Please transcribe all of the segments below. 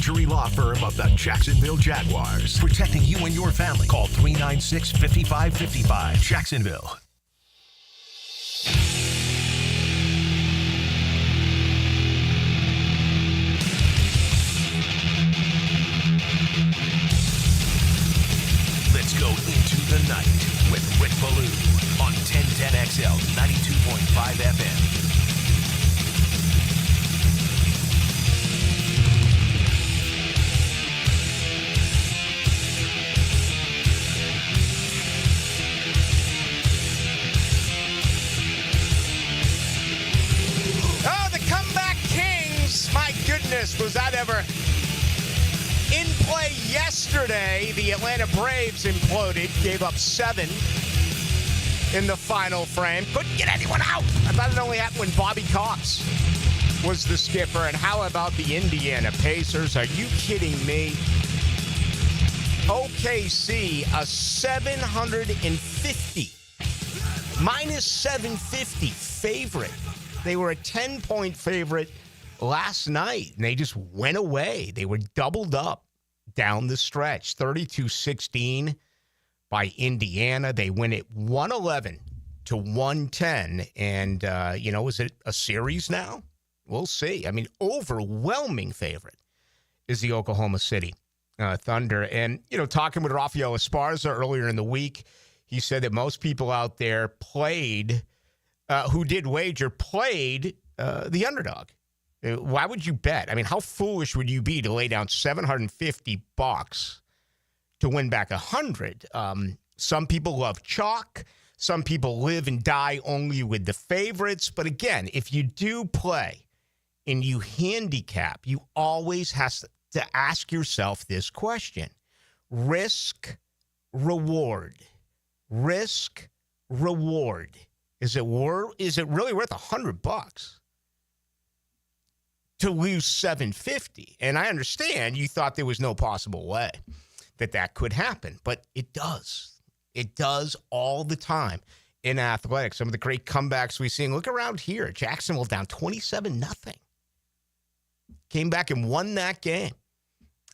injury law firm of the Jacksonville Jaguars. Protecting you and your family. Call 396-5555. Jacksonville. Let's go into the night with Rick Ballou on 1010XL 92.5 FM. Oh, the comeback kings. My goodness, was that ever in play yesterday? The Atlanta Braves imploded, gave up 7 in the final frame. Couldn't get anyone out. I thought it only happened when Bobby Cox was the skipper. And how about the Indiana Pacers? Are you kidding me? OKC, a 750, minus 750 favorite. They were a 10-point favorite last night, and they just went away. They were doubled up down the stretch, 32-16 by Indiana. They win it 111-110. And, is it a series now? We'll see. I mean, overwhelming favorite is the Oklahoma City Thunder. And, talking with Rafael Esparza earlier in the week, he said that most people out there played the underdog. Why would you bet? I mean, how foolish would you be to lay down $750 to win back 100? Some people love chalk. Some people live and die only with the favorites. But again, if you do play and you handicap, you always have to ask yourself this question: risk, reward, risk, reward. Is it really worth $100 to lose $750? And I understand you thought there was no possible way that could happen, but it does. It does all the time in athletics. Some of the great comebacks we've seen. Look around here. Jacksonville down 27-0. Came back and won that game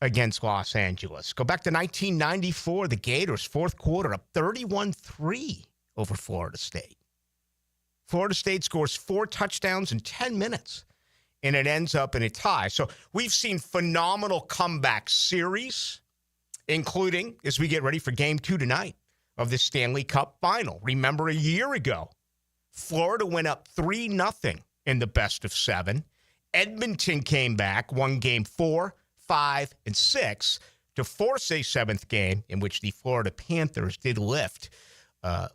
against Los Angeles. Go back to 1994. The Gators, fourth quarter, up 31-3 over Florida State. Florida State scores 4 touchdowns in 10 minutes, and it ends up in a tie. So we've seen phenomenal comeback series, including as we get ready for Game 2 tonight of the Stanley Cup Final. Remember a year ago, Florida went up 3-0 in the best of 7. Edmonton came back, won Game 4, 5, and 6 to force a 7th game in which the Florida Panthers did lift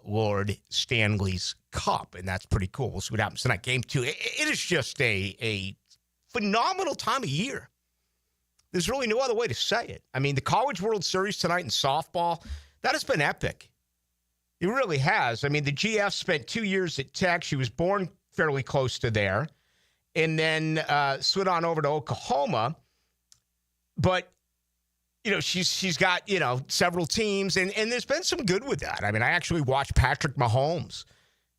Lord Stanley's Cup, and that's pretty cool. We'll see what happens tonight. Game 2. It is just a phenomenal time of year. There's really no other way to say it. I mean, the College World Series tonight in softball, that has been epic. It really has. I mean, the GF spent 2 years at Tech. She was born fairly close to there, and then slid on over to Oklahoma. But she's got, several teams, and there's been some good with that. I mean, I actually watched Patrick Mahomes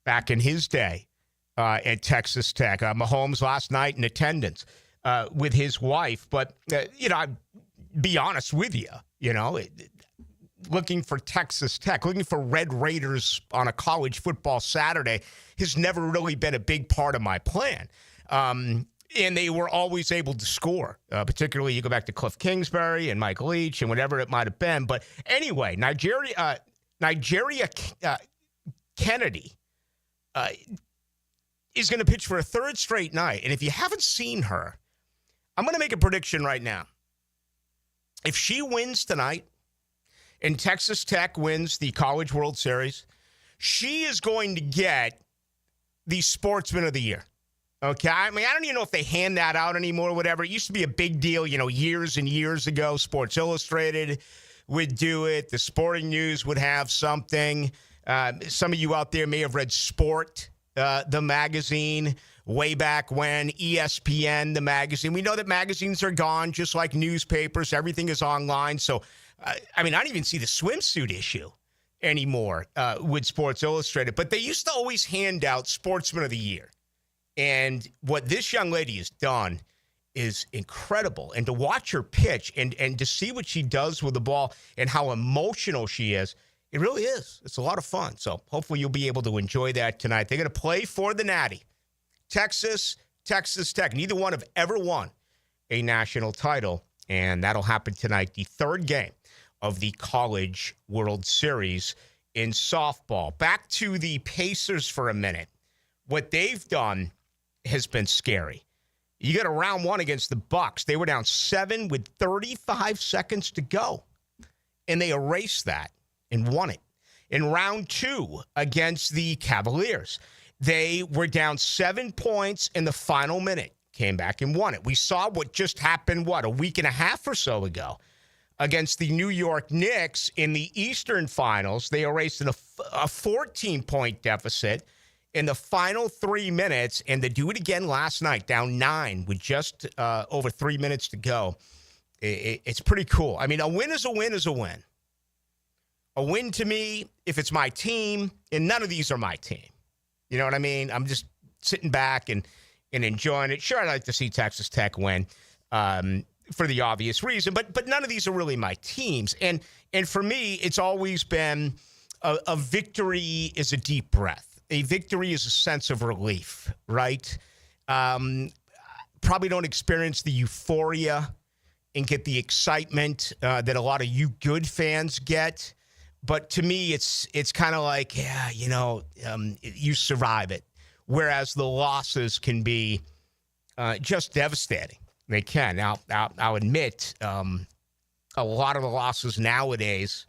back in his day at Texas Tech. Mahomes last night in attendance with his wife. But, I'd be honest with you, looking for Texas Tech, looking for Red Raiders on a college football Saturday has never really been a big part of my plan. And they were always able to score, particularly you go back to Cliff Kingsbury and Mike Leach and whatever it might have been. But anyway, Nigeria Kennedy is going to pitch for a 3rd straight night. And if you haven't seen her, I'm going to make a prediction right now. If she wins tonight and Texas Tech wins the College World Series, she is going to get the Sportsman of the Year. Okay, I mean, I don't even know if they hand that out anymore or whatever. It used to be a big deal, years and years ago. Sports Illustrated would do it. The Sporting News would have something. Some of you out there may have read Sport, the magazine, way back when. ESPN, the magazine. We know that magazines are gone, just like newspapers. Everything is online. So, I don't even see the swimsuit issue anymore with Sports Illustrated. But they used to always hand out Sportsman of the Year. And what this young lady has done is incredible. And to watch her pitch and to see what she does with the ball and how emotional she is, it really is. It's a lot of fun. So hopefully you'll be able to enjoy that tonight. They're going to play for the Natty. Texas Tech. Neither one have ever won a national title, and that'll happen tonight, the third game of the College World Series in softball. Back to the Pacers for a minute. What they've done has been scary. You got a round one against the Bucks. They were down 7 with 35 seconds to go, and they erased that and won it. In round two against the Cavaliers, they were down 7 points in the final minute, came back and won it. We saw what just happened, a week and a half or so ago against the New York Knicks in the Eastern Finals. They erased a 14-point deficit in the final 3 minutes, and they do it again last night, down 9 with just over 3 minutes to go. It's pretty cool. I mean, a win is a win is a win. A win to me, if it's my team, and none of these are my team. You know what I mean? I'm just sitting back and enjoying it. Sure, I'd like to see Texas Tech win for the obvious reason, but none of these are really my teams. And for me, it's always been a victory is a deep breath. A victory is a sense of relief, right? Probably don't experience the euphoria and get the excitement that a lot of you good fans get. But to me, it's kind of like, you survive it. Whereas the losses can be just devastating. They can. Now, I'll admit, a lot of the losses nowadays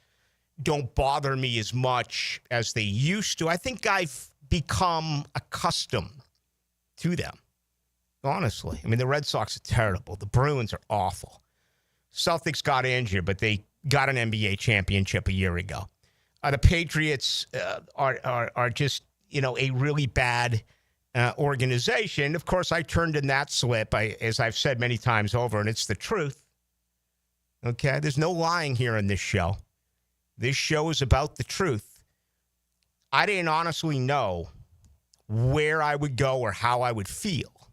don't bother me as much as they used to. I think I've become accustomed to them, honestly. I mean, the Red Sox are terrible. The Bruins are awful. Celtics got injured, but they got an NBA championship a year ago. The Patriots are just, a really bad organization. Of course, I turned in that slip, as I've said many times over, and it's the truth. Okay? There's no lying here in this show. This show is about the truth. I didn't honestly know where I would go or how I would feel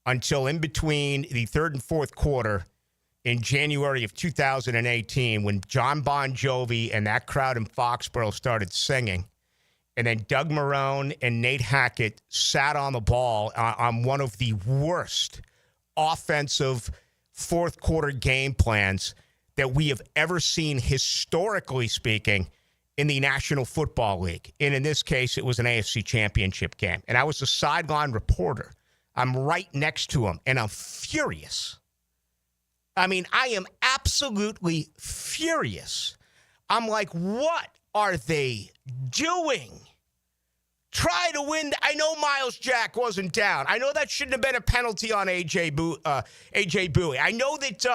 until in between the third and fourth quarter in January of 2018 when John Bon Jovi and that crowd in Foxborough started singing. And then Doug Marrone and Nate Hackett sat on the ball on one of the worst offensive fourth quarter game plans that we have ever seen, historically speaking, in the National Football League. And in this case, it was an AFC championship game. And I was a sideline reporter. I'm right next to him, and I'm furious. I mean, I am absolutely furious. I'm like, what are they doing? Try to win. I know Miles Jack wasn't down. I know that shouldn't have been a penalty on AJ Bowie. I know that,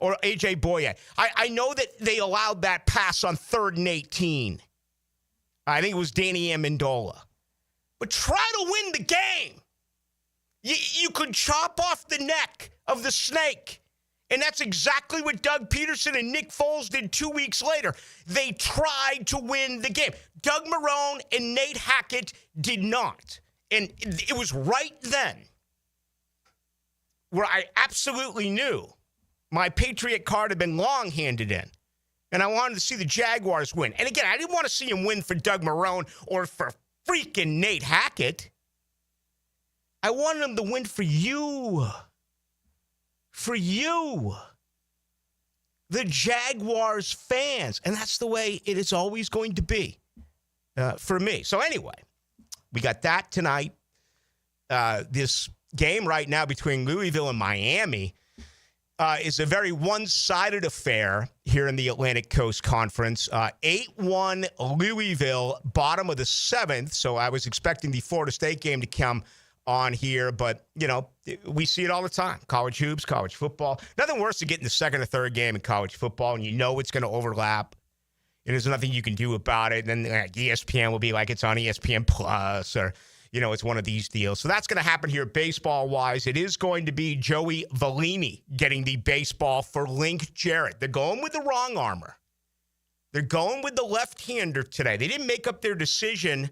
or AJ Boye. I know that they allowed that pass on 3rd and 18. I think it was Danny Amendola. But try to win the game. You could chop off the neck of the snake. And that's exactly what Doug Peterson and Nick Foles did 2 weeks later. They tried to win the game. Doug Marrone and Nate Hackett did not. And it was right then where I absolutely knew my Patriot card had been long handed in. And I wanted to see the Jaguars win. And again, I didn't want to see him win for Doug Marrone or for freaking Nate Hackett. I wanted him to win for you. For you, the Jaguars fans. And that's the way it is always going to be for me. So anyway, we got that tonight. This game right now between Louisville and Miami is a very one-sided affair here in the Atlantic Coast Conference. 8-1 Louisville, bottom of the 7th. So I was expecting the Florida State game to come on here, but, we see it all the time. College hoops, college football. Nothing worse than getting the second or third game in college football, and it's going to overlap, and there's nothing you can do about it. And then ESPN will be like it's on ESPN Plus, or, it's one of these deals. So that's going to happen here baseball-wise. It is going to be Joey Vellini getting the baseball for Link Jarrett. They're going with the wrong armor. They're going with the left-hander today. They didn't make up their decision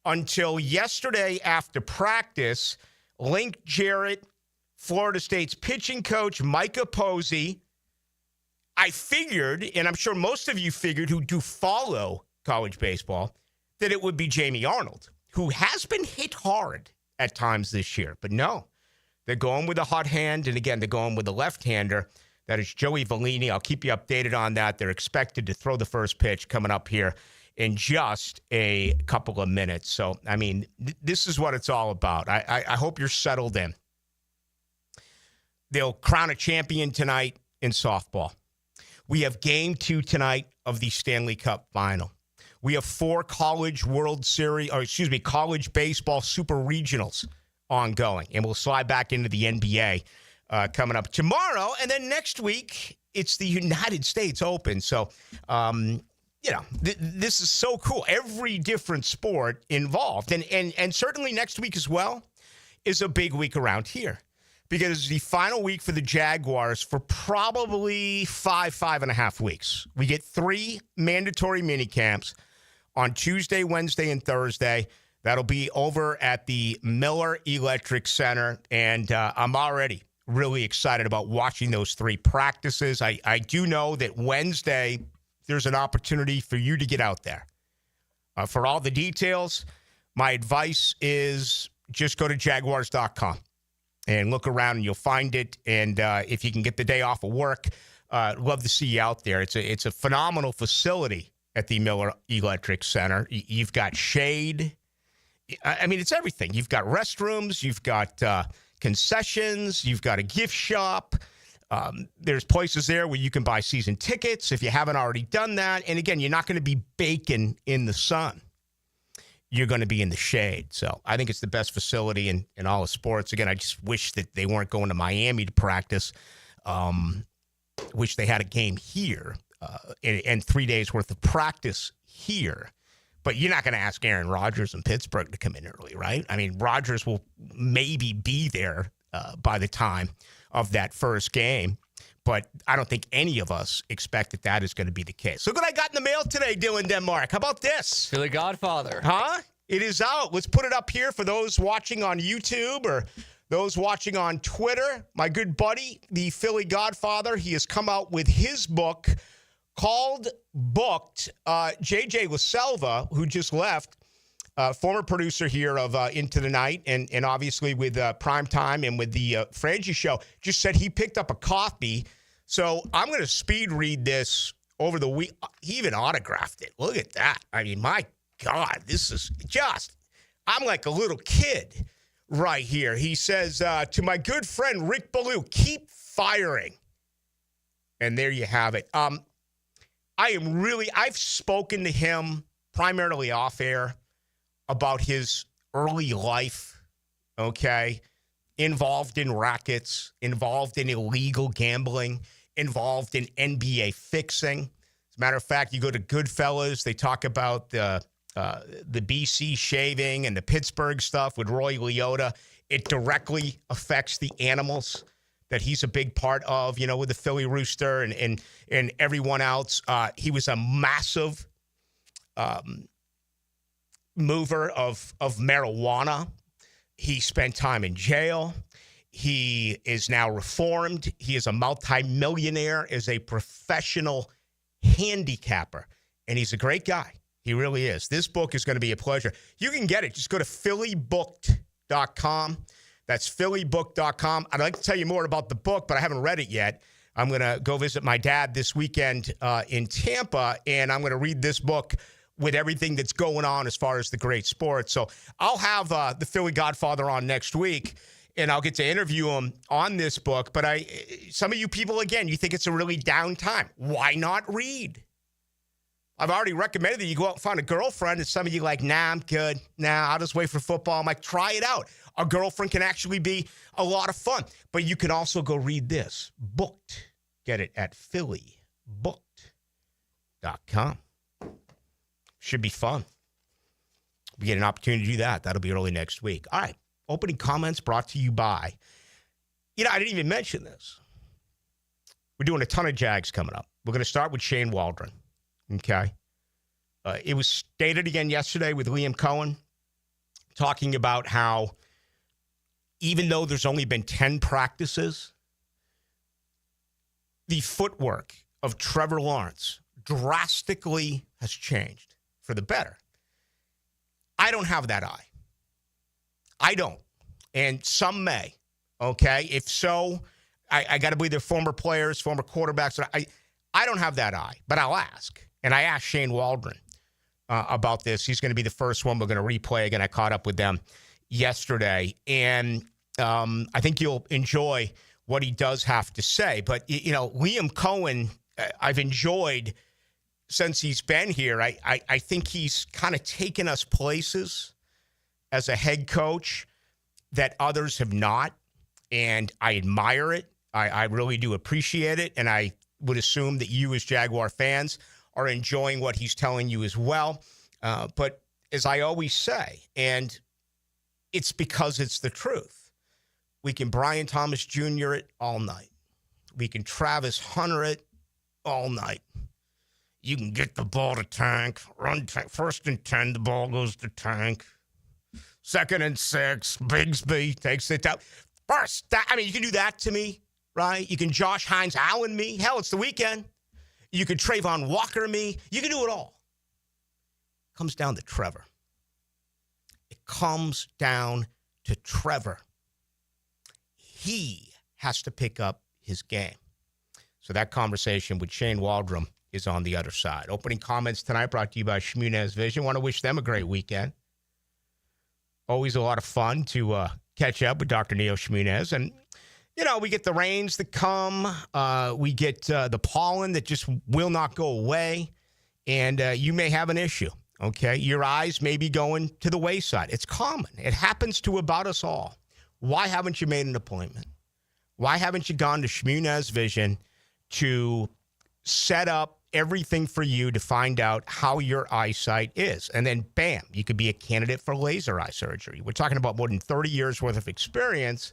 until yesterday after practice. Link Jarrett Florida State's pitching coach, Micah Posey. I figured, and I'm sure most of you figured who do follow college baseball, that it would be Jamie Arnold, who has been hit hard at times this year. But no, they're going with a hot hand, and again, they're going with a left-hander. That is Joey Vellini. I'll keep you updated on that. They're expected to throw the first pitch coming up here in just a couple of minutes. So, I mean, this is what it's all about. I hope you're settled in. They'll crown a champion tonight in softball. We have game 2 tonight of the Stanley Cup final. We have 4 college college baseball super regionals ongoing. And we'll slide back into the NBA coming up tomorrow. And then next week, it's the United States Open. So, this is so cool. Every different sport involved. And certainly next week as well is a big week around here. Because it's the final week for the Jaguars for probably 5.5 weeks. We get 3 mandatory mini camps on Tuesday, Wednesday, and Thursday. That'll be over at the Miller Electric Center. And I'm already really excited about watching those 3 practices. I do know that Wednesday, there's an opportunity for you to get out there. For all the details, my advice is just go to jaguars.com. And look around and you'll find it. And if you can get the day off of work, love to see you out there. It's a phenomenal facility at the Miller Electric Center. You've got shade. I mean, it's everything. You've got restrooms. You've got concessions. You've got a gift shop. There's places there where you can buy season tickets if you haven't already done that. And again, you're not going to be baking in the sun. You're going to be in the shade. So I think it's the best facility in all of sports. Again, I just wish that they weren't going to Miami to practice. Wish they had a game here and 3 days worth of practice here. But you're not going to ask Aaron Rodgers in Pittsburgh to come in early, right? I mean, Rodgers will maybe be there by the time of that first game. But I don't think any of us expect that is going to be the case. Look what I got in the mail today, Dylan Denmark. How about this? Philly Godfather. Huh? It is out. Let's put it up here for those watching on YouTube or those watching on Twitter. My good buddy, the Philly Godfather, he has come out with his book called Booked. JJ LaSelva, who just left, former producer here of Into the Night and obviously with Prime Time and with the Frangie Show, just said he picked up a copy. So I'm going to speed read this over the week. He even autographed it. Look at that. I mean, my God, this is just, I'm like a little kid right here. He says, to my good friend Rick Ballou, keep firing. And there you have it. I've spoken to him primarily off air about his early life, okay? Involved in rackets, involved in illegal gambling, involved in NBA fixing. As a matter of fact, you go to Goodfellas, they talk about the BC shaving and the Pittsburgh stuff with Roy Liotta. It directly affects the animals that he's a big part of, you know, with the Philly Rooster and everyone else. He was a massive mover of marijuana. He spent time in jail. He is now reformed. He is a multimillionaire, is a professional handicapper, and he's a great guy. He really is. This book is going to be a pleasure. You can get it. Just go to phillybooked.com. That's phillybooked.com. I'd like to tell you more about the book, but I haven't read it yet. I'm going to go visit my dad this weekend in Tampa, and I'm going to read this book with everything that's going on as far as the great sports. So I'll have the Philly Godfather on next week, and I'll get to interview him on this book. But some of you people, again, you think it's a really down time. Why not read? I've already recommended that you go out and find a girlfriend, and some of you like, nah, I'm good. Nah, I'll just wait for football. I'm like, try it out. A girlfriend can actually be a lot of fun. But you can also go read this. Booked. Get it at phillybooked.com. Should be fun. We get an opportunity to do that. That'll be early next week. All right. Opening comments brought to you by, I didn't even mention this. We're doing a ton of Jags coming up. We're going to start with Shane Waldron. Okay. It was stated again yesterday with Liam Cohen talking about how even though there's only been 10 practices, the footwork of Trevor Lawrence drastically has changed for the better. I don't have that eye. I don't. And some may, okay? If so, I got to believe they're former players, former quarterbacks. I don't have that eye, but I'll ask. And I asked Shane Waldron about this. He's going to be the first one we're going to replay again. I caught up with them yesterday. And I think you'll enjoy what he does have to say. But, you know, Liam Cohen, I've enjoyed since he's been here. I think he's kind of taken us places as a head coach that others have not. And I admire it. I really do appreciate it. And I would assume that you as Jaguar fans are enjoying what he's telling you as well. But as I always say, and it's because it's the truth, we can Brian Thomas Jr. it all night. We can Travis Hunter it all night. You can get the ball to Tank. Run Tank. 1st and 10, the ball goes to Tank. 2nd and 6, Bigsby takes it down. You can do that to me, right? You can Josh Hines Allen me. Hell, it's the weekend. You can Trayvon Walker me. You can do it all. It comes down to Trevor. It comes down to Trevor. He has to pick up his game. So that conversation with Shane Waldron is on the other side. Opening comments tonight brought to you by Shmunez Vision. Want to wish them a great weekend. Always a lot of fun to catch up with Dr. Neil Shmunez. And, you know, we get the rains that come. We get the pollen that just will not go away. And you may have an issue, okay? Your eyes may be going to the wayside. It's common. It happens to about us all. Why haven't you made an appointment? Why haven't you gone to Shmunez Vision to set up everything for you to find out how your eyesight is? And then, bam, you could be a candidate for laser eye surgery. We're talking about more than 30 years worth of experience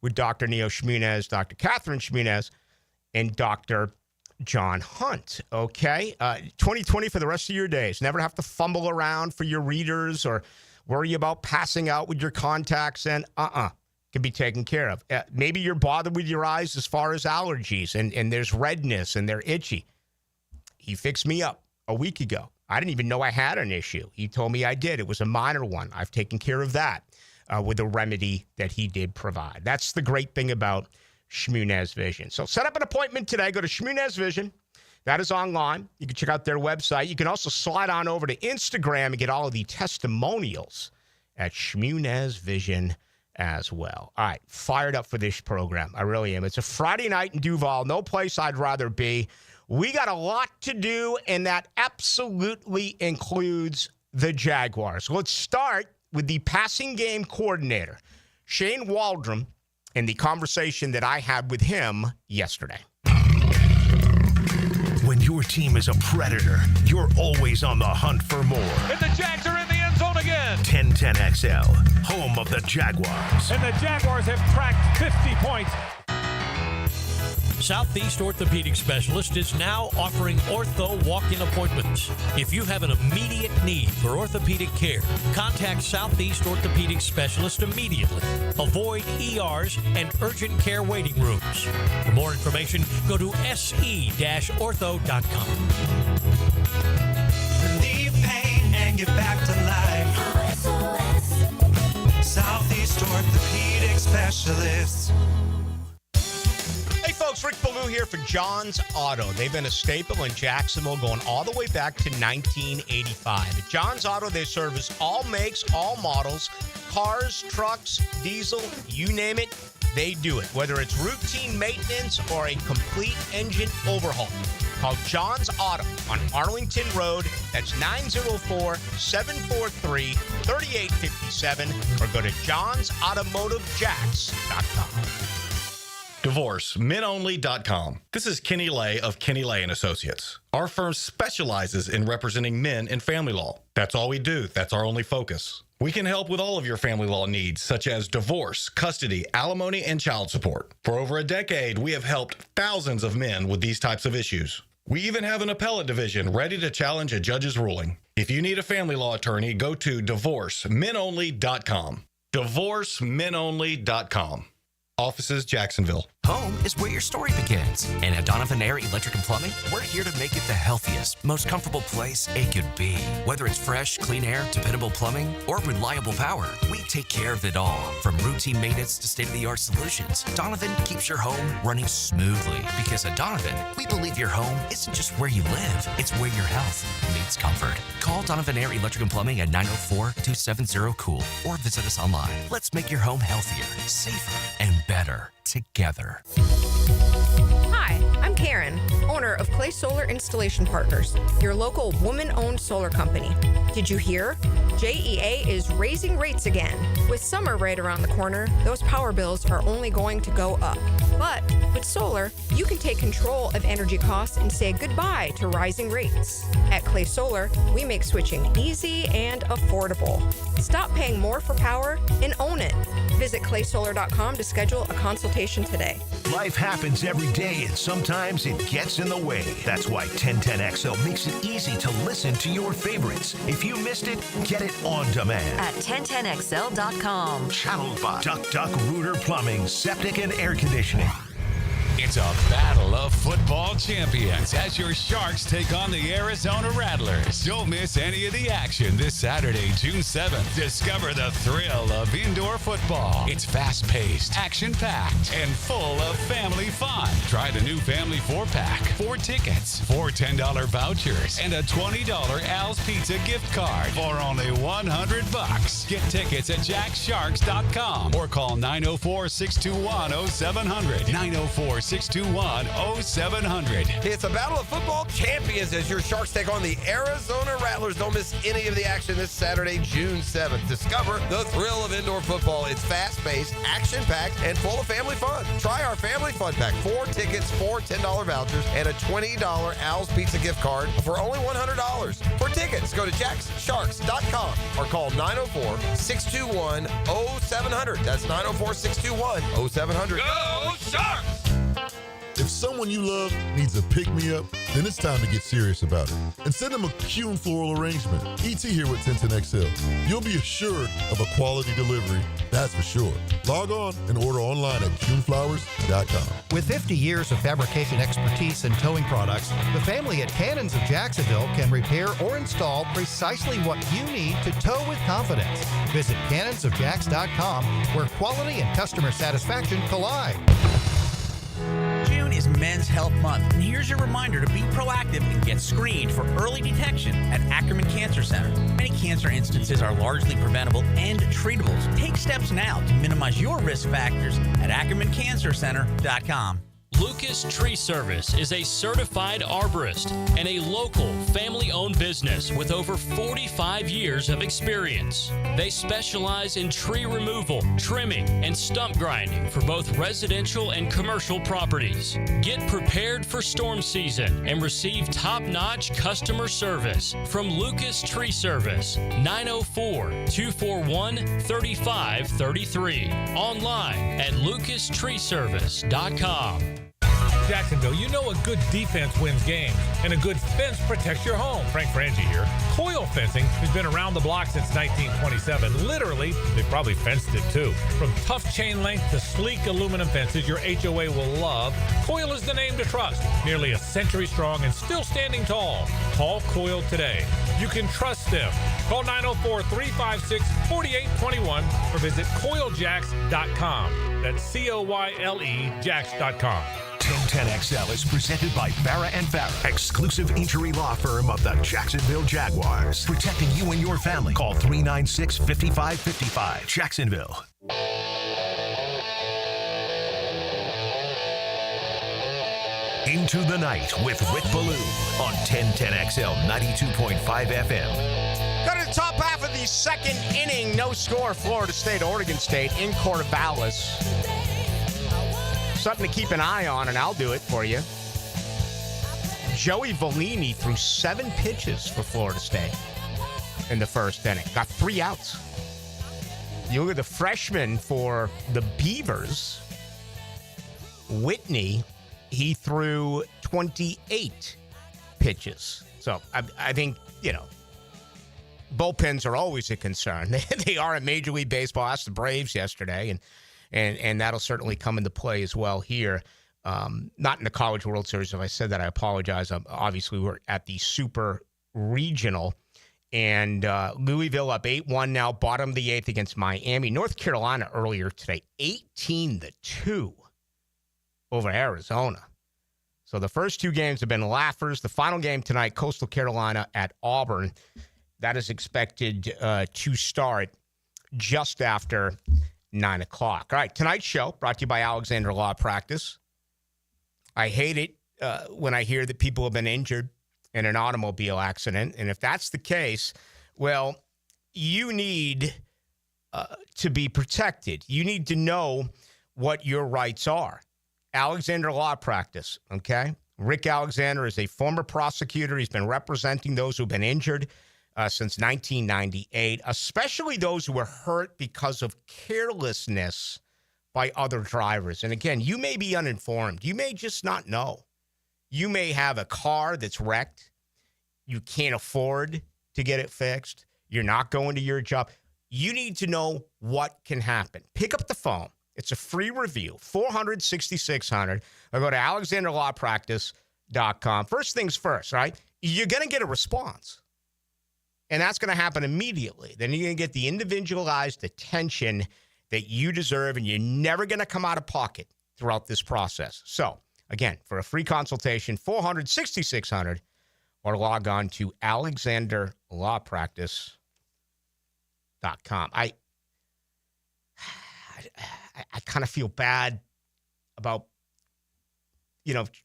with Dr. Neo Shmunez, Dr. Catherine Shmunez, and Dr. John Hunt, okay? 2020 for the rest of your days. Never have to fumble around for your readers or worry about passing out with your contacts and can be taken care of. Maybe you're bothered with your eyes as far as allergies and there's redness and they're itchy. He fixed me up a week ago. I didn't even know I had an issue. He told me I did. It was a minor one. I've taken care of that with a remedy that he did provide. That's the great thing about Shmunez Vision. So set up an appointment today. Go to Shmunez Vision. That is online. You can check out their website. You can also slide on over to Instagram and get all of the testimonials at Shmunez Vision as well. All right, fired up for this program. I really am. It's a Friday night in Duval. No place I'd rather be. We got a lot to do, and that absolutely includes the Jaguars. Let's start with the passing game coordinator, Shane Waldron, and the conversation that I had with him yesterday. When your team is a predator, you're always on the hunt for more. And the Jags are in the end zone again. 1010XL, home of the Jaguars. And the Jaguars have cracked 50 points. Southeast Orthopedic Specialist is now offering ortho walk-in appointments. If you have an immediate need for orthopedic care, contact Southeast Orthopedic Specialist immediately. Avoid ERs and urgent care waiting rooms. For more information, go to se-ortho.com. Relieve pain and get back to life. Southeast Orthopedic Specialists. Hey folks, Rick Ballou here for John's Auto. They've been a staple in Jacksonville going all the way back to 1985. At John's Auto, they service all makes, all models, cars, trucks, diesel, you name it, they do it. Whether it's routine maintenance or a complete engine overhaul. Call John's Auto on Arlington Road. That's 904-743-3857 or go to johnsautomotivejacks.com. DivorceMenOnly.com. This is Kenny Lay of Kenny Lay & Associates. Our firm specializes in representing men in family law. That's all we do. That's our only focus. We can help with all of your family law needs, such as divorce, custody, alimony, and child support. For over a decade, we have helped thousands of men with these types of issues. We even have an appellate division ready to challenge a judge's ruling. If you need a family law attorney, go to DivorceMenOnly.com. DivorceMenOnly.com. Offices, Jacksonville. Home is where your story begins. And at Donovan Air Electric and Plumbing, we're here to make it the healthiest, most comfortable place it could be. Whether it's fresh, clean air, dependable plumbing, or reliable power, we take care of it all. From routine maintenance to state-of-the-art solutions, Donovan keeps your home running smoothly. Because at Donovan, we believe your home isn't just where you live, it's where your health meets comfort. Call Donovan Air Electric and Plumbing at 904-270-COOL or visit us online. Let's make your home healthier, safer, and better together. Hi, I'm Karen, owner of Clay Solar Installation Partners, your local woman-owned solar company. Did you hear? JEA is raising rates again. With summer right around the corner, those power bills are only going to go up. But with solar, you can take control of energy costs and say goodbye to rising rates. At Clay Solar, we make switching easy and affordable. Stop paying more for power and own it. Visit claysolar.com to schedule a consultation today. Life happens every day, and sometimes it gets in the way. That's why 1010XL makes it easy to listen to your favorites. If you missed it, get it on demand. At 1010XL.com. Channeled by Duck Duck Rooter Plumbing, Septic and Air Conditioning. It's a battle of football champions as your Sharks take on the Arizona Rattlers. Don't miss any of the action this Saturday, June 7th. Discover the thrill of indoor football. It's fast-paced, action-packed, and full of family fun. Try the new Family 4-Pack. 4 tickets, 4 $10 vouchers, and a $20 Al's Pizza gift card for only $100. Get tickets at jacksharks.com or call 904-621-0700. 904-621-0700. It's a battle of football champions as your Sharks take on the Arizona Rattlers. Don't miss any of the action this Saturday, June 7th. Discover the thrill of indoor football. It's fast-paced, action-packed, and full of family fun. Try our Family Fun Pack. 4 tickets, 4 $10 vouchers, and a $20 Al's Pizza gift card for only $100. For tickets, go to jacksharks.com or call 904-621-0700. That's 904-621-0700. Go Sharks! If someone you love needs a pick-me-up, then it's time to get serious about it. And send them a Kuhn floral arrangement. ET here with 1010XL. You'll be assured of a quality delivery, that's for sure. Log on and order online at kuhnflowers.com. With 50 years of fabrication expertise and towing products, the family at Cannons of Jacksonville can repair or install precisely what you need to tow with confidence. Visit cannonsofjacks.com, where quality and customer satisfaction collide. June is Men's Health Month, and here's your reminder to be proactive and get screened for early detection at Ackerman Cancer Center. Many cancer instances are largely preventable and treatable. So take steps now to minimize your risk factors at ackermancancercenter.com. Lucas Tree Service is a certified arborist and a local family-owned business with over 45 years of experience. They specialize in tree removal, trimming, and stump grinding for both residential and commercial properties. Get prepared for storm season and receive top-notch customer service from Lucas Tree Service, 904-241-3533. Online at lucastreeservice.com. Jacksonville, you know a good defense wins games, and a good fence protects your home. Frank Frangie here. Coil Fencing has been around the block since 1927. Literally, they probably fenced it too. From tough chain link to sleek aluminum fences your HOA will love, Coil is the name to trust. Nearly a century strong and still standing tall. Call Coil today. You can trust them. Call 904-356-4821 or visit coiljacks.com. That's COYLE Jacks.com. 1010XL is presented by Farah & Farah, exclusive injury law firm of the Jacksonville Jaguars. Protecting you and your family. Call 396-5555. Jacksonville. Into the Night with Rick Ballou on 1010XL 92.5 FM. Go to the top half of the second inning. No score. Florida State, Oregon State in Corvallis. Something to keep an eye on, and I'll do it for you. Joey Vellini threw 7 pitches for Florida State in the first inning. Got 3 outs. You look at the freshman for the Beavers, Whitney, he threw 28 pitches. So I think, bullpens are always a concern. They are in Major League Baseball. I asked the Braves yesterday, and that'll certainly come into play as well here. Not in the College World Series. If I said that, I apologize. Obviously, we're at the Super Regional. And Louisville up 8-1 now, bottom of the 8th against Miami. North Carolina earlier today, 18-2 over Arizona. So the first two games have been laughers. The final game tonight, Coastal Carolina at Auburn. That is expected to start just after 9 o'clock. All right, tonight's show brought to you by Alexander Law Practice. I hate it when I hear that people have been injured in an automobile accident. And if that's the case, well, you need to be protected. You need to know what your rights are. Alexander Law Practice, okay? Rick Alexander is a former prosecutor. He's been representing those who've been injured since 1998, especially those who were hurt because of carelessness by other drivers. And again, you may be uninformed. You may just not know. You may have a car that's wrecked. You can't afford to get it fixed. You're not going to your job. You need to know what can happen. Pick up the phone. It's a free review, 400-6600. Or go to alexanderlawpractice.com. First things first, right? You're going to get a response. And that's going to happen immediately. Then you're going to get the individualized attention that you deserve, and you're never going to come out of pocket throughout this process. So, again, for a free consultation, 400-6600, or log on to alexanderlawpractice.com. I kind of feel bad about,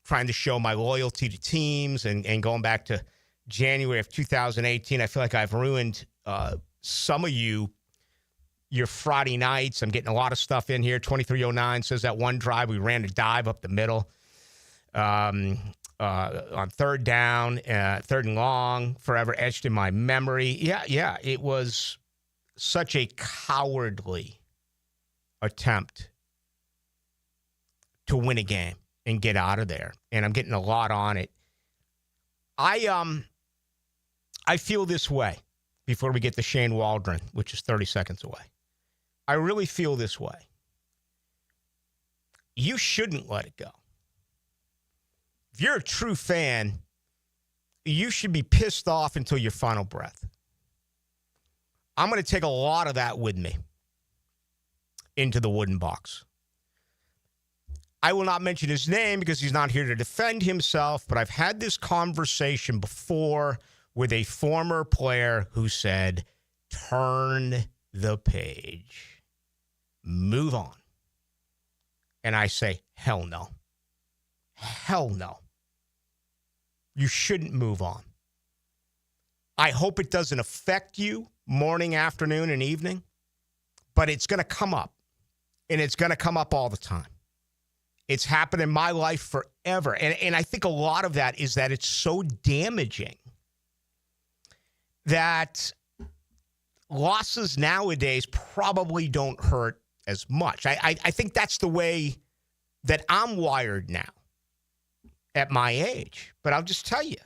trying to show my loyalty to teams and going back to January of 2018. I feel like I've ruined some of your Friday nights. I'm getting a lot of stuff in here. 2309 says that one drive, we ran a dive up the middle. On third down, third and long, forever etched in my memory. Yeah, it was such a cowardly attempt to win a game and get out of there. And I'm getting a lot on it. I feel this way before we get to Shane Waldron, which is 30 seconds away. I really feel this way. You shouldn't let it go. If you're a true fan, you should be pissed off until your final breath. I'm going to take a lot of that with me into the wooden box. I will not mention his name because he's not here to defend himself, but I've had this conversation before with a former player who said, turn the page. Move on. And I say, hell no. Hell no. You shouldn't move on. I hope it doesn't affect you morning, afternoon, and evening, but it's going to come up, and it's going to come up all the time. It's happened in my life forever, and I think a lot of that is that it's so damaging that losses nowadays probably don't hurt as much. I think that's the way that I'm wired now at my age. But I'll just tell you,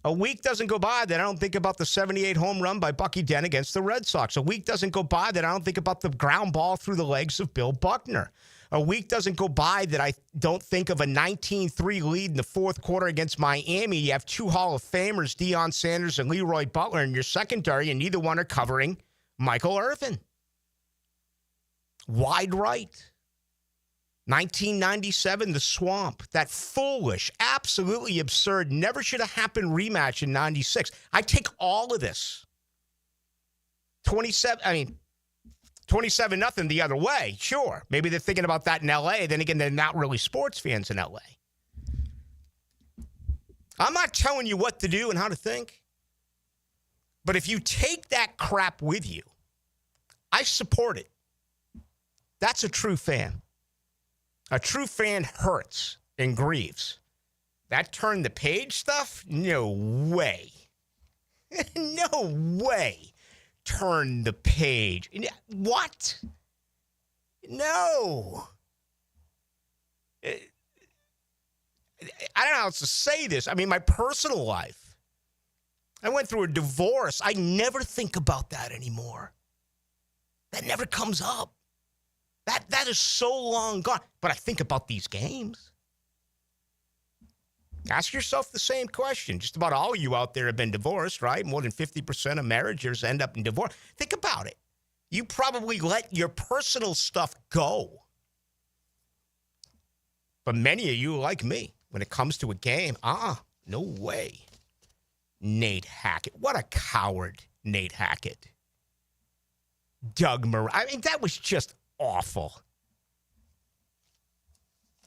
a week doesn't go by that I don't think about the 78 home run by Bucky Dent against the Red Sox. A week doesn't go by that I don't think about the ground ball through the legs of Bill Buckner. A week doesn't go by that I don't think of a 19-3 lead in the fourth quarter against Miami. You have two Hall of Famers, Deion Sanders and Leroy Butler, in your secondary, and neither one are covering Michael Irvin. Wide right. 1997, the Swamp. That foolish, absolutely absurd, never should have happened rematch in 96. I take all of this. 27-0 the other way, sure. Maybe they're thinking about that in L.A. Then again, they're not really sports fans in L.A. I'm not telling you what to do and how to think. But if you take that crap with you, I support it. That's a true fan. A true fan hurts and grieves. That turn the page stuff? No way. No way. Turn the page. What? No. I don't know how else to say this. I mean, my personal life I went through a divorce. I never think about that anymore. That never comes up. That is so long gone. But I think about these games. Ask yourself the same question. Just about all of you out there have been divorced, right? More than 50% of marriages end up in divorce. Think about it. You probably let your personal stuff go. But many of you are like me. When it comes to a game, no way. Nate Hackett. What a coward, Nate Hackett. Doug Murray. I mean, that was just awful.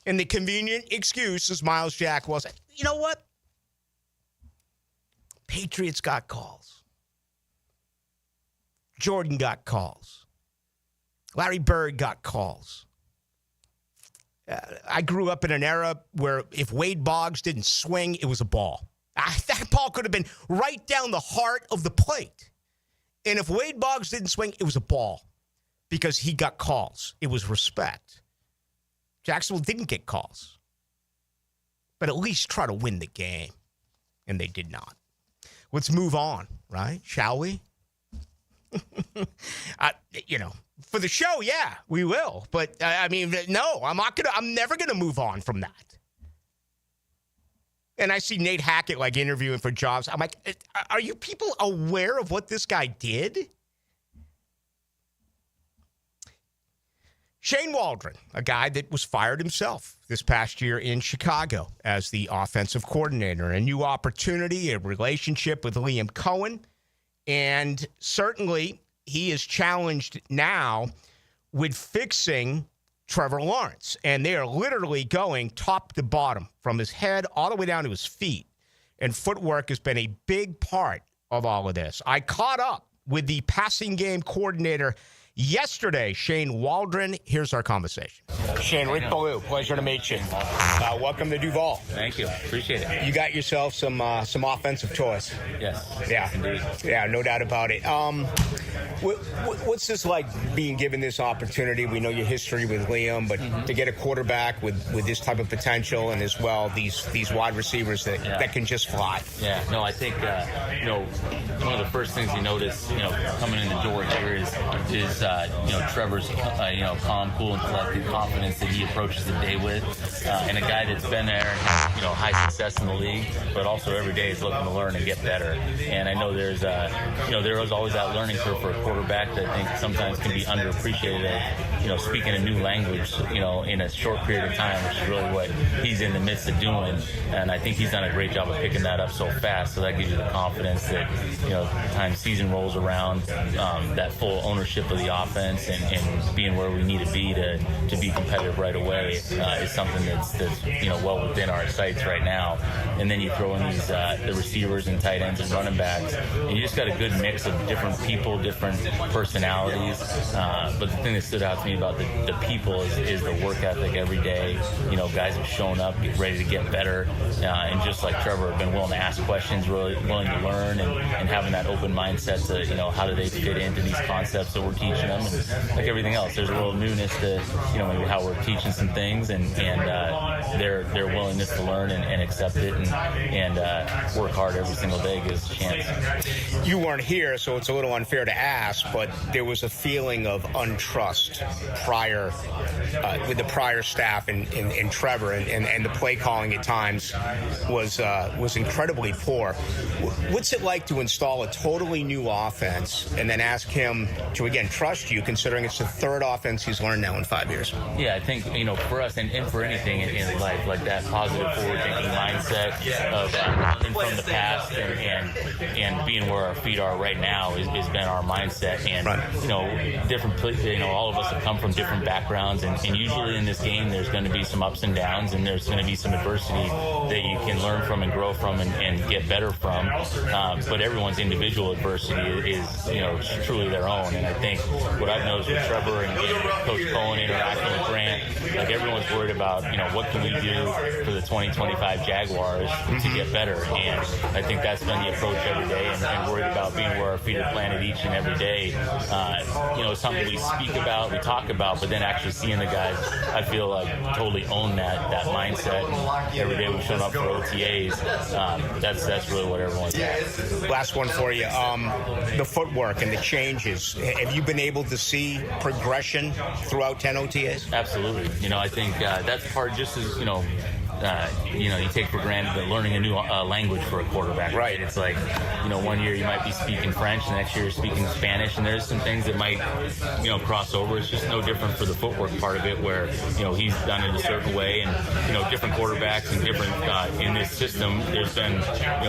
And the convenient excuse, as Miles Jack was, you know what? Patriots got calls. Jordan got calls. Larry Bird got calls. I grew up in an era where if Wade Boggs didn't swing, it was a ball. That ball could have been right down the heart of the plate. And if Wade Boggs didn't swing, it was a ball because he got calls. It was respect. Jacksonville didn't get calls, but at least try to win the game, and they did not. Let's move on, right? Shall we? For the show, yeah, we will. But no, I'm never gonna move on from that. And I see Nate Hackett interviewing for jobs. I'm like, are you people aware of what this guy did? Shane Waldron, a guy that was fired himself this past year in Chicago as the offensive coordinator. A new opportunity, a relationship with Liam Cohen. And certainly he is challenged now with fixing Trevor Lawrence. And they are literally going top to bottom from his head all the way down to his feet. And footwork has been a big part of all of this. I caught up with the passing game coordinator yesterday, Shane Waldron. Here's our conversation. Shane, Rick Ballou, pleasure to meet you. Welcome to Duval. Thank you. Appreciate it. You got yourself some offensive toys. Yes. Yeah. Indeed. Yeah, no doubt about it. What's this like being given this opportunity? We know your history with Liam, but to get a quarterback with this type of potential and as well these wide receivers that can just fly. Yeah. No, I think one of the first things you notice coming in the door here is Trevor's calm, cool, and collected confidence that he approaches the day with, and a guy that's been there, high success in the league, but also every day is looking to learn and get better. And I know there is always that learning curve for a quarterback that I think sometimes can be underappreciated. Speaking a new language, in a short period of time, which is really what he's in the midst of doing. And I think he's done a great job of picking that up so fast. So that gives you the confidence that, the time season rolls around, that full ownership of the offense and being where we need to be competitive right away is something that's well within our sights right now. And then you throw in these the receivers and tight ends and running backs, and you just got a good mix of different people, different personalities. But the thing that stood out to me about the people is the work ethic every day. Guys have shown up, ready to get better, and just like Trevor, have been willing to ask questions, really willing to learn, and having that open mindset to how do they fit into these concepts that we're teaching them. And like everything else, there's a little newness to maybe how we're teaching some things, and their willingness to learn and accept it and work hard every single day gives a chance. You weren't here, so it's a little unfair to ask, but there was a feeling of untrust prior with the prior staff and Trevor, and the play calling at times was incredibly poor. What's it like to install a totally new offense and then ask him to again trust you, considering it's the third offense he's learned now in 5 years? Yeah, I think for us and for anything in life, like that positive forward-thinking mindset of learning from the past and being where our feet are right now has been our mindset. And different, all of us have come from different backgrounds, and usually in this game there's going to be some ups and downs, and there's going to be some adversity that you can learn from and grow from and get better from. But everyone's individual adversity is truly their own. And I think what I've noticed with Trevor and Coach Cohen interacting with Grant, like everyone's worried about what can we do for the 2025 Jaguars to get better. And I think that's been the approach every day, and worried about being where our feet are planted each and every day. Something we speak about, we talk about, but then actually seeing the guys, I feel like totally own that mindset. And every day we've shown up for OTAs. That's really what everyone's at. Last one for you. The footwork and the changes. Have you been able to see progression throughout 10 OTAs? Absolutely. I think that's part just as, you take for granted that learning a new language for a quarterback. Right. It's like, 1 year you might be speaking French, the next year you're speaking Spanish, and there's some things that might, cross over. It's just no different for the footwork part of it where, he's done it a certain way, and, different quarterbacks and different, in this system, there's been,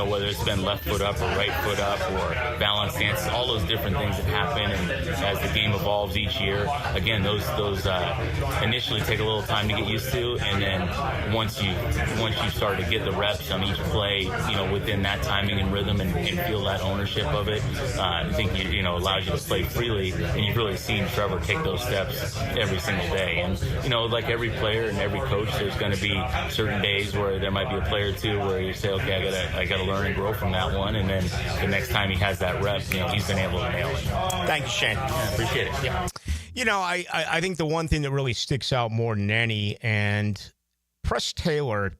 whether it's been left foot up or right foot up or balance stance, all those different things that happen, and as the game evolves each year, again, those initially take a little time to get used to, and then once you start to get the reps on each play, within that timing and rhythm and feel that ownership of it, I think allows you to play freely, and you've really seen Trevor take those steps every single day. And like every player and every coach, there's going to be certain days where there might be a player or two where you say, okay, I gotta learn and grow from that one, and then the next time he has that rep, he's been able to nail it. Thank you, Shane. Yeah, appreciate it. Yeah. I think the one thing that really sticks out more than any, and Press Taylor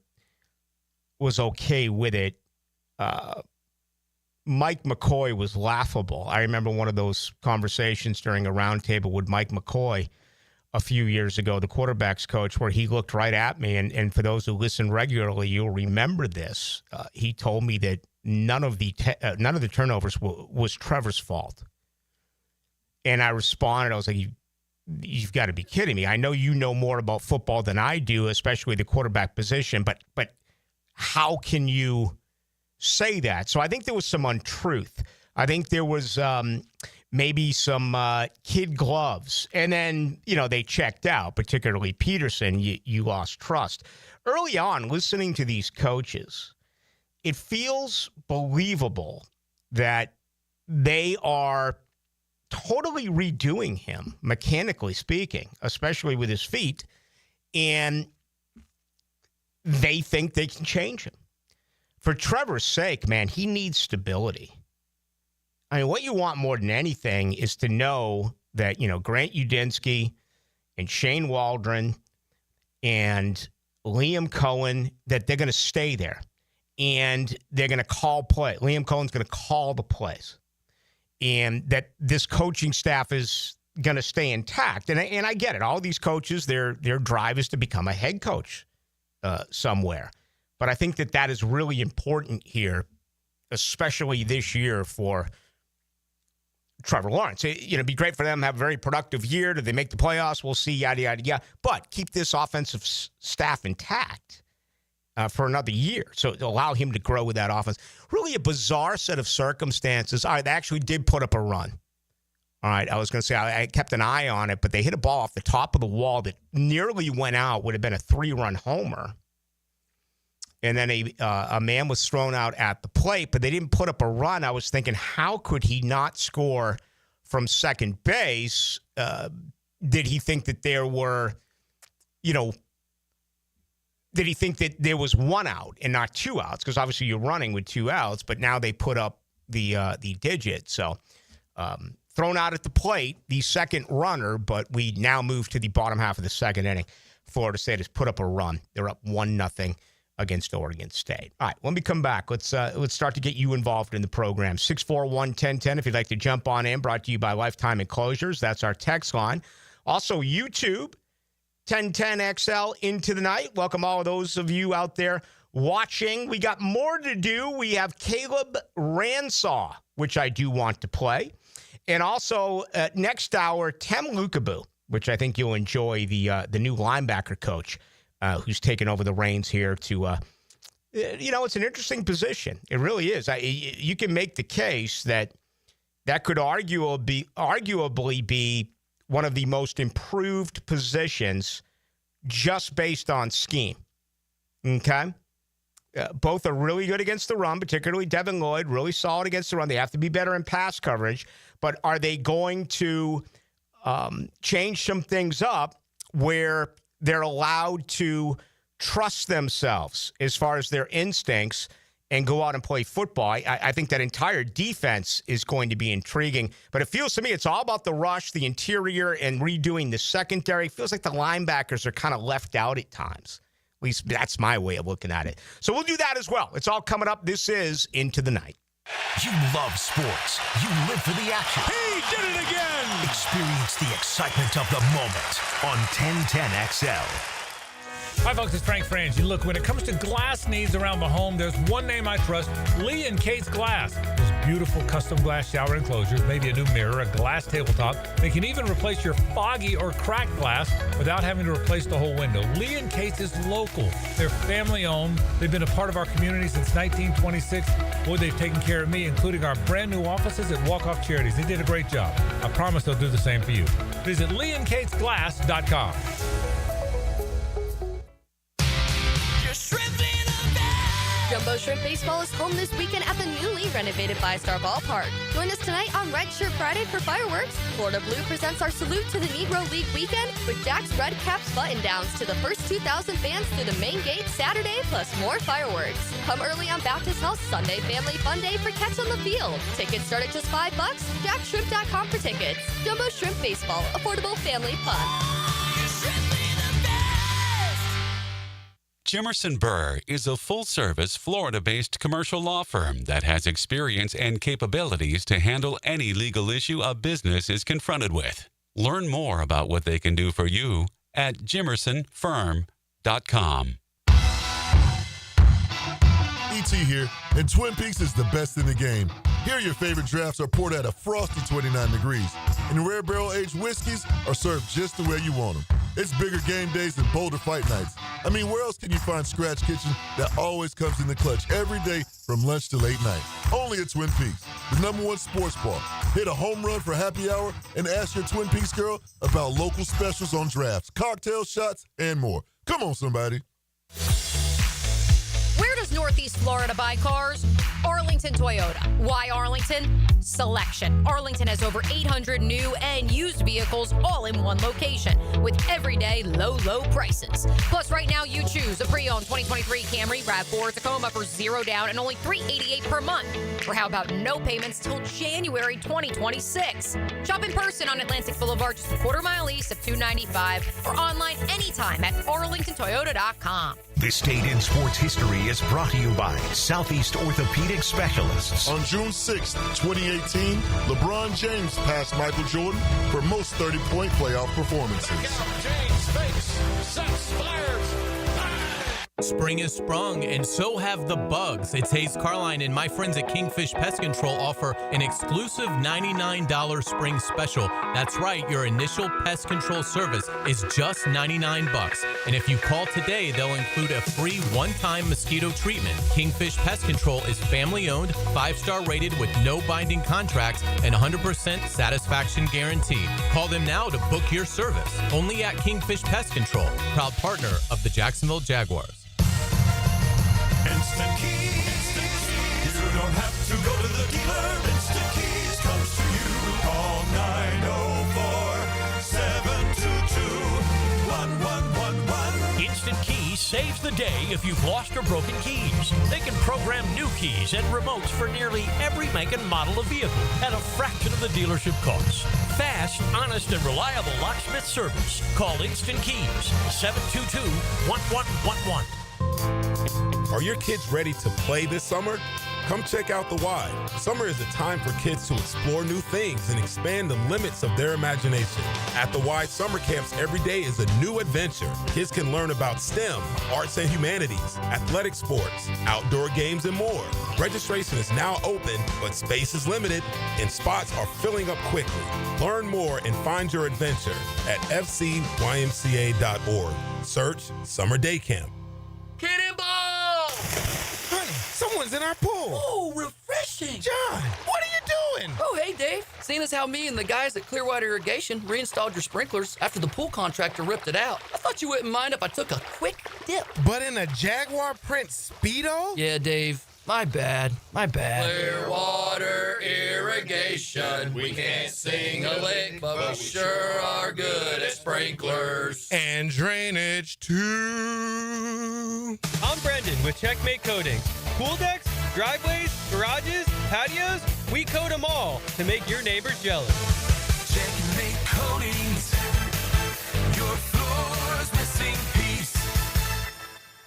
was okay with it. Mike McCoy was laughable. I remember one of those conversations during a roundtable with Mike McCoy a few years ago, the quarterback's coach, where he looked right at me. And for those who listen regularly, you'll remember this. He told me that none of the turnovers was Trevor's fault. And I responded, I was like, you've got to be kidding me. I know you know more about football than I do, especially the quarterback position, but how can you say that? So I think there was some untruth. I think there was maybe some kid gloves. And then, they checked out, particularly Peterson. You lost trust. Early on, listening to these coaches, it feels believable that they are totally redoing him, mechanically speaking, especially with his feet, and they think they can change him. For Trevor's sake, man, he needs stability. I mean, what you want more than anything is to know that, Grant Udinsky and Shane Waldron and Liam Cohen, that they're going to stay there, and they're going to call play. Liam Cohen's going to call the plays. And that this coaching staff is going to stay intact. And I get it. All these coaches, their drive is to become a head coach somewhere. But I think that is really important here, especially this year for Trevor Lawrence. It'd be great for them to have a very productive year. Do they make the playoffs? We'll see, yada, yada, yada. But keep this offensive staff intact for another year. So to allow him to grow with that offense. Really a bizarre set of circumstances. All right, they actually did put up a run. All right, I was going to say I kept an eye on it, but they hit a ball off the top of the wall that nearly went out, would have been a 3-run homer. And then a man was thrown out at the plate, but they didn't put up a run. I was thinking, how could he not score from second base? Did he think that there were, did he think that there was 1 out and not 2 outs? Because obviously you're running with 2 outs, but now they put up the digit. So thrown out at the plate, the second runner, but we now move to the bottom half of the second inning. Florida State has put up a run. They're up 1-0 against Oregon State. All right, when we come back, let's start to get you involved in the program. 641-1010 if you'd like to jump on in. Brought to you by Lifetime Enclosures. That's our text line. Also, YouTube, 1010XL into the night. Welcome all of those of you out there watching. We got more to do. We have Caleb Ransaw, which I do want to play. And also, next hour, Tem Lukabu, which I think you'll enjoy, the new linebacker coach who's taken over the reins here to, it's an interesting position. It really is. You can make the case that could arguably be one of the most improved positions just based on scheme. Okay? Both are really good against the run, particularly Devin Lloyd, really solid against the run. They have to be better in pass coverage. But are they going to change some things up where they're allowed to trust themselves as far as their instincts and go out and play football. I think that entire defense is going to be intriguing. But it feels to me it's all about the rush, the interior, and redoing the secondary. It feels like the linebackers are kind of left out at times. At least that's my way of looking at it. So we'll do that as well. It's all coming up. This is Into the Night. You love sports. You live for the action. He did it again! Experience the excitement of the moment on 1010XL. Hi, folks. It's Frank Frangie. Look, when it comes to glass needs around the home, there's one name I trust, Lee & Kate's Glass. Those beautiful custom glass shower enclosures, maybe a new mirror, a glass tabletop. They can even replace your foggy or cracked glass without having to replace the whole window. Lee & Kate's is local. They're family-owned. They've been a part of our community since 1926. Boy, they've taken care of me, including our brand-new offices at Walk-Off Charities. They did a great job. I promise they'll do the same for you. Visit LeeandKatesGlass.com. Jumbo Shrimp Baseball is home this weekend at the newly renovated Five Star Ballpark. Join us tonight on Red Shirt Friday for fireworks. Florida Blue presents our salute to the Negro League weekend with Jack's Red Caps button-downs to the first 2,000 fans through the main gate Saturday, plus more fireworks. Come early on Baptist House Sunday Family Fun Day for Catch on the Field. Tickets start at just $5. JackShrimp.com for tickets. Jumbo Shrimp Baseball, affordable family fun. Jimerson Burr is a full-service, Florida-based commercial law firm that has experience and capabilities to handle any legal issue a business is confronted with. Learn more about what they can do for you at jimersonfirm.com. E.T. here, and Twin Peaks is the best in the game. Here, your favorite drafts are poured at a frosty 29 degrees, and rare barrel-aged whiskeys are served just the way you want them. It's bigger game days than bolder fight nights. I mean, where else can you find Scratch Kitchen that always comes in the clutch every day from lunch to late night? Only at Twin Peaks, the #1 sports bar. Hit a home run for happy hour and ask your Twin Peaks girl about local specials on drafts, cocktail shots, and more. Come on, somebody. Where does Northeast Florida buy cars? Arlington Toyota. Why Arlington? Selection. Arlington has over 800 new and used vehicles all in one location with everyday low prices. Plus, right now you choose a pre-owned 2023 Camry, RAV4, Tacoma for $0 down and only $388 per month. Or how about no payments till January 2026? Shop in person on Atlantic Boulevard, just a quarter-mile east of 295, or online anytime at arlingtontoyota.com. This date in sports history is brought to you by Southeast Orthopedic Specialists. On June 6, 2018, LeBron James passed Michael Jordan for most 30-point playoff performances. James fakes, sets, fires. Spring has sprung, and so have the bugs. It's Hayes Carline and my friends at Kingfish Pest Control offer an exclusive $99 spring special. That's right, your initial pest control service is just $99. And if you call today, they'll include a free one-time mosquito treatment. Kingfish Pest Control is family-owned, 5-star rated with no binding contracts and 100% satisfaction guarantee. Call them now to book your service. Only at Kingfish Pest Control, proud partner of the Jacksonville Jaguars. Instant Keys. You don't have to go to the dealer. Instant Keys comes to you. Call 904-722-1111. Instant Keys saves the day if you've lost or broken keys. They can program new keys and remotes for nearly every make and model of vehicle at a fraction of the dealership cost. Fast, honest, and reliable locksmith service. Call Instant Keys, 722-1111. Are your kids ready to play this summer? Come check out The Y. Summer is a time for kids to explore new things and expand the limits of their imagination. At The Y, summer camps every day is a new adventure. Kids can learn about STEM, arts and humanities, athletic sports, outdoor games, and more. Registration is now open, but space is limited, and spots are filling up quickly. Learn more and find your adventure at fcymca.org. Search Summer Day Camp. Cannonball! Honey, someone's in our pool. Oh, refreshing. John, what are you doing? Oh, hey, Dave. Seeing as how me and the guys at Clearwater Irrigation reinstalled your sprinklers after the pool contractor ripped it out, I thought you wouldn't mind if I took a quick dip. But in a Jaguar print Speedo? Yeah, Dave. My bad. Clearwater Irrigation. We can't sing a lick, but we sure are good at sprinklers. And drainage, too. I'm Brendan with Checkmate Coatings. Pool decks? driveways, garages, patios, we coat them all to make your neighbors jealous. Checkmate Coatings. Your floor's missing piece.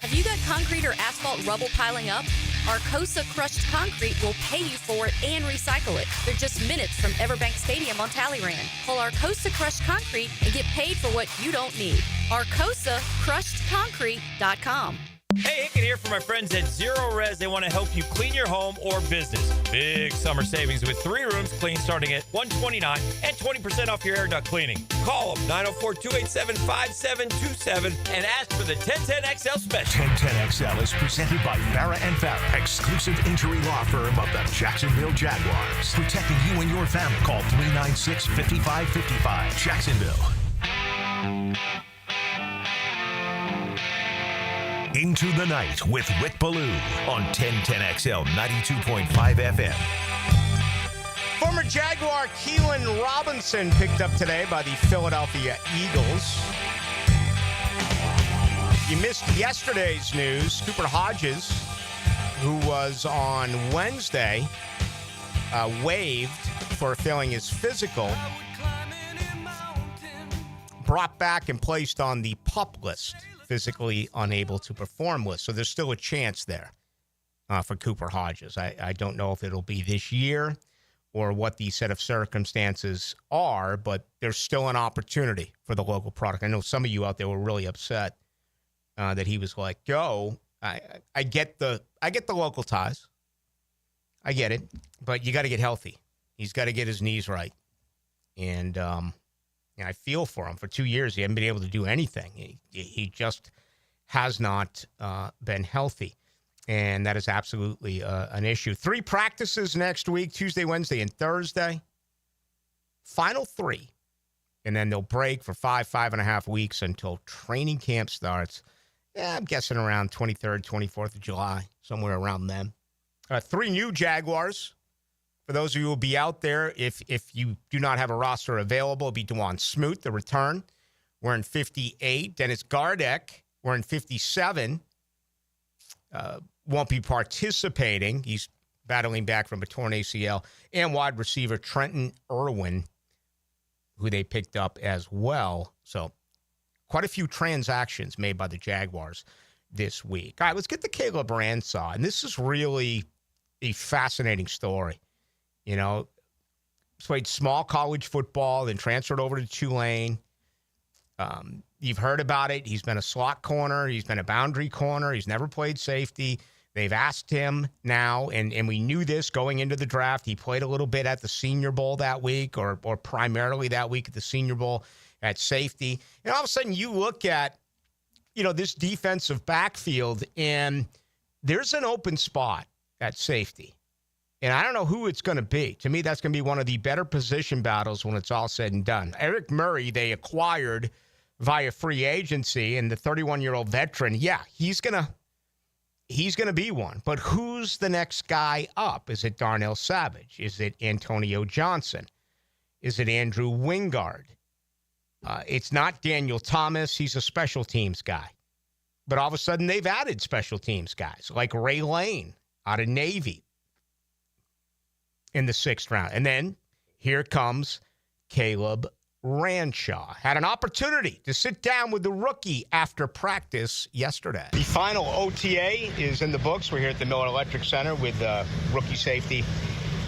Have you got concrete or asphalt rubble piling up? Arcosa Crushed Concrete will pay you for it and recycle it. They're just minutes from Everbank Stadium on Talleyrand. Call Arcosa Crushed Concrete and get paid for what you don't need. ArcosaCrushedConcrete.com. Hey, Hicken here for my friends at Zero Res. They want to help you clean your home or business. Big summer savings with 3 rooms clean starting at $129 and 20% off your air duct cleaning. Call them 904-287-5727 and ask for the 1010XL special. 1010XL is presented by Farrah & Farrah, exclusive injury law firm of the Jacksonville Jaguars. Protecting you and your family. Call 396-5555. Jacksonville. Into the Night with Rick Ballou on 1010XL 92.5 FM. Former Jaguar Keelan Robinson picked up today by the Philadelphia Eagles. You missed yesterday's news. Cooper Hodges, who was on Wednesday, waived for failing his physical, brought back and placed on the PUP list. Physically unable to perform list. So there's still a chance there for Cooper Hodges. I don't know if it'll be this year or what the set of circumstances are, but there's still an opportunity for the local product. I know some of you out there were really upset that he was let go. I get the local ties. I get it, but you got to get healthy. He's got to get his knees right. And I feel for him. For 2 years, he hasn't been able to do anything. He just has not been healthy, and that is absolutely an issue. 3 practices next week, Tuesday, Wednesday, and Thursday. Final 3. And then they'll break for 5.5 weeks until training camp starts. I'm guessing around 23rd, 24th of July, somewhere around then. 3 new Jaguars. For those of you who will be out there, if you do not have a roster available, it'll be Dewan Smoot, the return. We're in 58. Dennis Gardeck, we're in 57. Won't be participating. He's battling back from a torn ACL. And wide receiver Trenton Irwin, who they picked up as well. So quite a few transactions made by the Jaguars this week. All right, let's get to Caleb Ransaw. And this is really a fascinating story. You know, played small college football, then transferred over to Tulane. You've heard about it. He's been a slot corner. He's been a boundary corner. He's never played safety. They've asked him now, and we knew this going into the draft. He played a little bit at the Senior Bowl that week, or primarily that week at the Senior Bowl at safety. And all of a sudden you look at, this defensive backfield, and there's an open spot at safety. And I don't know who it's going to be. To me, that's going to be one of the better position battles when it's all said and done. Eric Murray, they acquired via free agency, and the 31-year-old veteran, he's going to be one. But who's the next guy up? Is it Darnell Savage? Is it Antonio Johnson? Is it Andrew Wingard? It's not Daniel Thomas. He's a special teams guy. But all of a sudden, they've added special teams guys like Ray Lane out of Navy in the 6th round. And then here comes Caleb Ransaw. Had an opportunity to sit down with the rookie after practice yesterday. The final OTA is in the books. We're here at the Miller Electric Center with rookie safety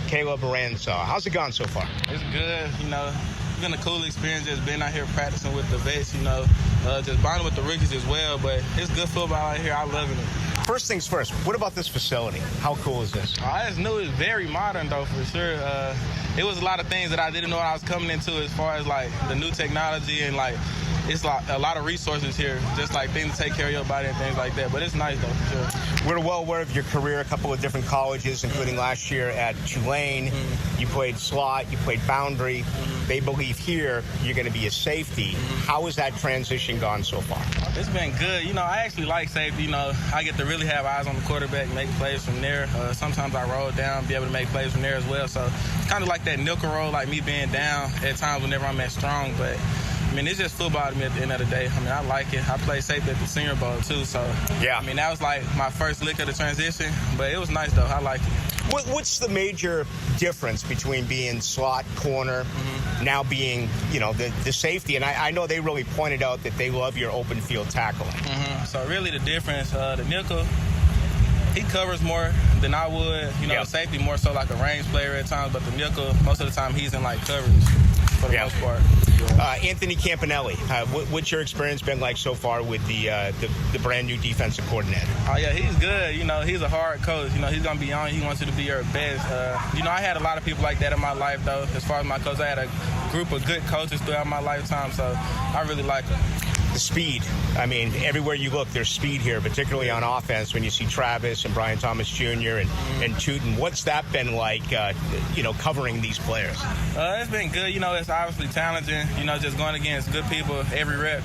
Caleb Ransaw. How's it gone so far? It's good. It's been a cool experience just being out here practicing with the vets, just bonding with the rookies as well. But it's good football out here. I'm loving it. First things first, what about this facility? How cool is this? I just knew it was very modern, though, for sure. It was a lot of things that I didn't know what I was coming into as far as, the new technology and, it's a lot of resources here, just things to take care of your body and things like that. But it's nice, though, for sure. We're well aware of your career, a couple of different colleges, including last year at Tulane. Mm-hmm. You played slot, you played boundary. Mm-hmm. They believe here you're going to be a safety. Mm-hmm. How has that transition gone so far? It's been good. I actually like safety. I get to really have eyes on the quarterback, make plays from there. Sometimes I roll down, be able to make plays from there as well. So it's kind of like that nickel roll, like me being down at times whenever I'm at strong. But mean, it's just football to me at the end of the day. I mean, I like it. I played safety at the Senior Bowl, too. So, yeah. I mean, that was like my first lick of the transition. But it was nice, though. I like it. What's the major difference between being slot corner, now being, the safety? And I know they really pointed out that they love your open field tackling. So really the difference, the nickel, he covers more than I would. The safety more so like a range player at times, but the nickel, most of the time he's in like coverage for the most part. Anthony Campanelli, what's your experience been like so far with the brand new defensive coordinator? Oh yeah, he's good. He's a hard coach. He's gonna be on. He wants you to be your best. I had a lot of people like that in my life though. As far as my coach, I had a group of good coaches throughout my lifetime, so I really like him. The speed. I mean, everywhere you look, there's speed here, particularly on offense when you see Travis and Brian Thomas Jr. and Tootin. What's that been like, covering these players? It's been good. It's obviously challenging, just going against good people every rep.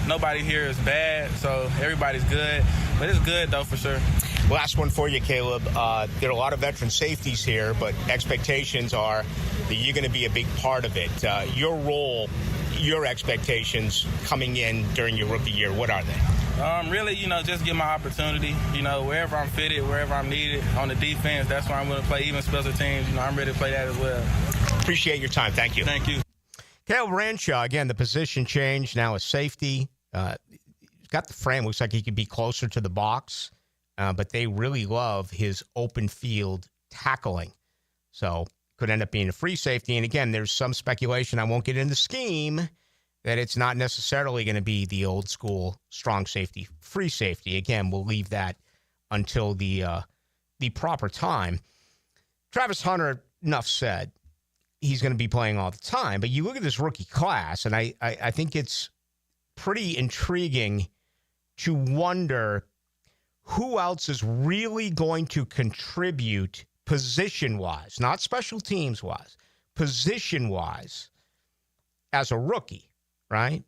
Nobody here is bad, so everybody's good. But it's good, though, for sure. Last one for you, Caleb. There are a lot of veteran safeties here, but expectations are that you're going to be a big part of it. Your role, your expectations coming in during your rookie year, what are they? Really, just get my opportunity. Wherever I'm fitted, wherever I'm needed on the defense, that's where I'm going to play. Even special teams, I'm ready to play that as well. Appreciate your time. Thank you. Thank you. Caleb Renshaw, again, the position change, now a safety. He's got the frame. Looks like he could be closer to the box, but they really love his open field tackling. So could end up being a free safety. And again, there's some speculation, I won't get into the scheme, that it's not necessarily going to be the old school strong safety, free safety. Again, we'll leave that until the proper time. Travis Hunter, enough said, he's going to be playing all the time. But you look at this rookie class, and I think it's pretty intriguing to wonder who else is really going to contribute position-wise, not special teams-wise, position-wise, as a rookie, right?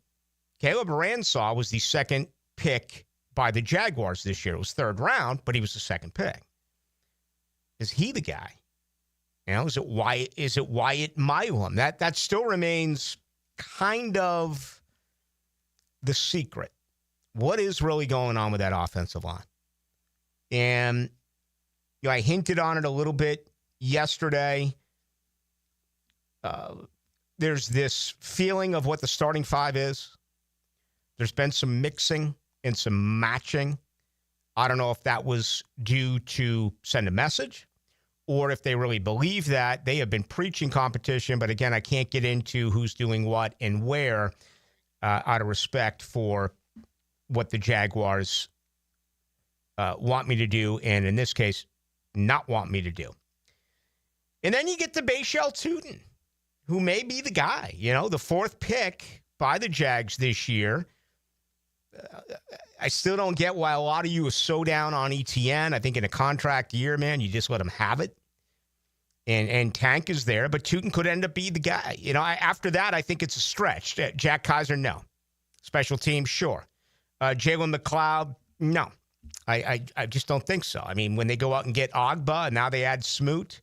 Caleb Renshaw was the second pick by the Jaguars this year. It was third round, but he was the second pick. Is he the guy? Is it Wyatt Milam? That still remains kind of the secret. What is really going on with that offensive line? And I hinted on it a little bit yesterday. There's this feeling of what the starting five is. There's been some mixing and some matching. I don't know if that was due to send a message or if they really believe that. They have been preaching competition, but again, I can't get into who's doing what and where out of respect for what the Jaguars want me to do, and in this case, not want me to do. And then you get to Bashal Tootin, who may be the guy, the fourth pick by the Jags this year. I still don't get why a lot of you are so down on ETN. I think in a contract year, man, you just let him have it. And Tank is there, but Tootin could end up being the guy. After that, I think it's a stretch. Jack Kaiser, no. Special teams, sure. Jalen McLeod, no. I just don't think so. I mean, when they go out and get Ogba, and now they add Smoot,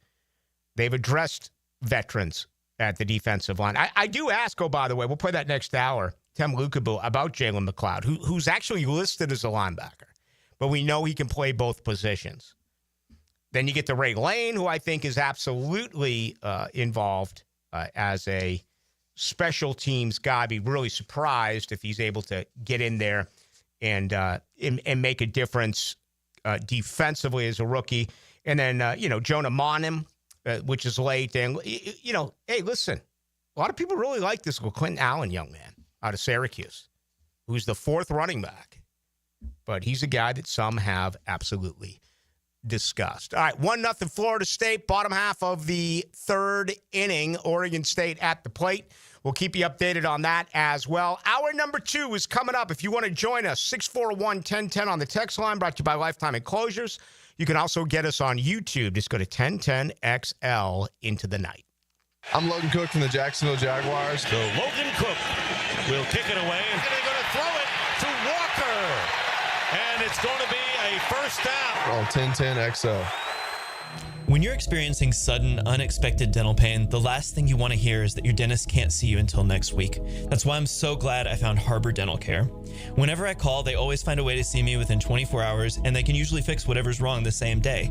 they've addressed veterans at the defensive line. I do ask, by the way, we'll play that next hour, Tem Lukabu, about Jalen McLeod, who's actually listed as a linebacker. But we know he can play both positions. Then you get to Ray Lane, who I think is absolutely involved as a special teams guy. I'd be really surprised if he's able to get in there and make a difference defensively as a rookie. And then, Jonah Monim, which is late. And, hey, listen, a lot of people really like this Quentin Allen young man out of Syracuse, who's the fourth running back. But he's a guy that some have absolutely discussed. All right, 1-0 Florida State, bottom half of the third inning. Oregon State at the plate. We'll keep you updated on that as well. Hour number 2 is coming up. If you want to join us, 641-1010 on the text line, brought to you by Lifetime Enclosures. You can also get us on YouTube. Just go to 1010XL into the night. I'm Logan Cook from the Jacksonville Jaguars. So Logan Cook will kick it away, and they're going to throw it to Walker. And it's going to be a first down. Oh, 1010XL. When you're experiencing sudden, unexpected dental pain, the last thing you want to hear is that your dentist can't see you until next week. That's why I'm so glad I found Harbor Dental Care. Whenever I call, they always find a way to see me within 24 hours, and they can usually fix whatever's wrong the same day.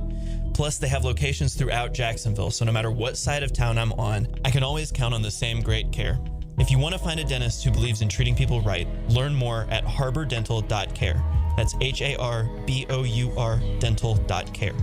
Plus, they have locations throughout Jacksonville, so no matter what side of town I'm on, I can always count on the same great care. If you want to find a dentist who believes in treating people right, learn more at harbordental.care. That's HARBOUR dental.care.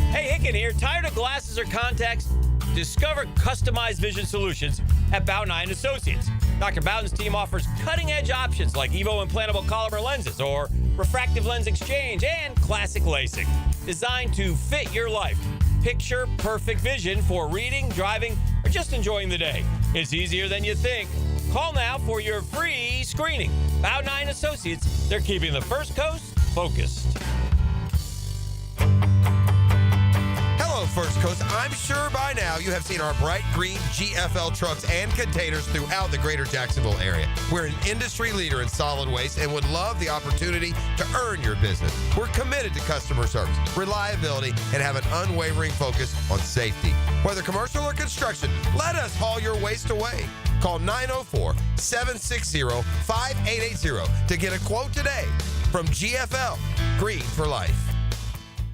Hey, Hicken here. Tired of glasses or contacts? Discover customized vision solutions at Ballou & Associates. Dr. Bowden's team offers cutting-edge options like Evo implantable Collamer lenses or refractive lens exchange and classic LASIK, designed to fit your life. Picture perfect vision for reading, driving, or just enjoying the day. It's easier than you think. Call now for your free screening. Ballou & Associates, they're keeping the First Coast focused. Hello, First Coast. I'm sure by now you have seen our bright green GFL trucks and containers throughout the greater Jacksonville area. We're an industry leader in solid waste and would love the opportunity to earn your business. We're committed to customer service, reliability, and have an unwavering focus on safety. Whether commercial or construction, let us haul your waste away. Call 904-760-5880 to get a quote today from GFL, Green for Life.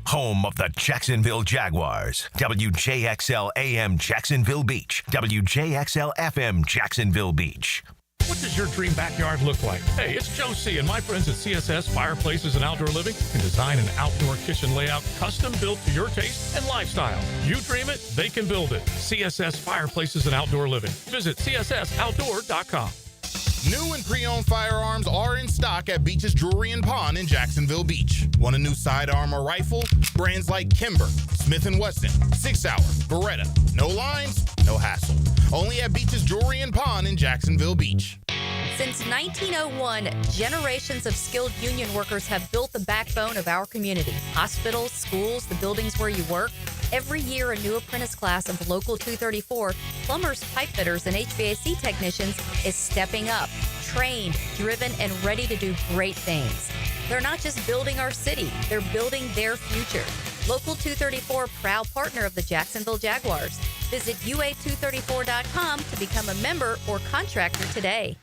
Home of the Jacksonville Jaguars. WJXL AM Jacksonville Beach. WJXL FM Jacksonville Beach. What does your dream backyard look like? Hey, it's Joe C. and my friends at CSS Fireplaces and Outdoor Living can design an outdoor kitchen layout custom built to your taste and lifestyle. You dream it, they can build it. CSS Fireplaces and Outdoor Living. Visit cssoutdoor.com. New and pre-owned firearms are in stock at Beach's Jewelry and Pawn in Jacksonville Beach. Want a new sidearm or rifle? Brands like Kimber, Smith & Wesson, 6 Hour, Beretta. No lines, no hassle. Only at Beach's Jewelry and Pawn in Jacksonville Beach. Since 1901, generations of skilled union workers have built the backbone of our community. Hospitals, schools, the buildings where you work. Every year, a new apprentice class of Local 234, plumbers, pipe fitters, and HVAC technicians is stepping up, trained, driven, and ready to do great things. They're not just building our city, they're building their future. Local 234, proud partner of the Jacksonville Jaguars. Visit UA234.com to become a member or contractor today.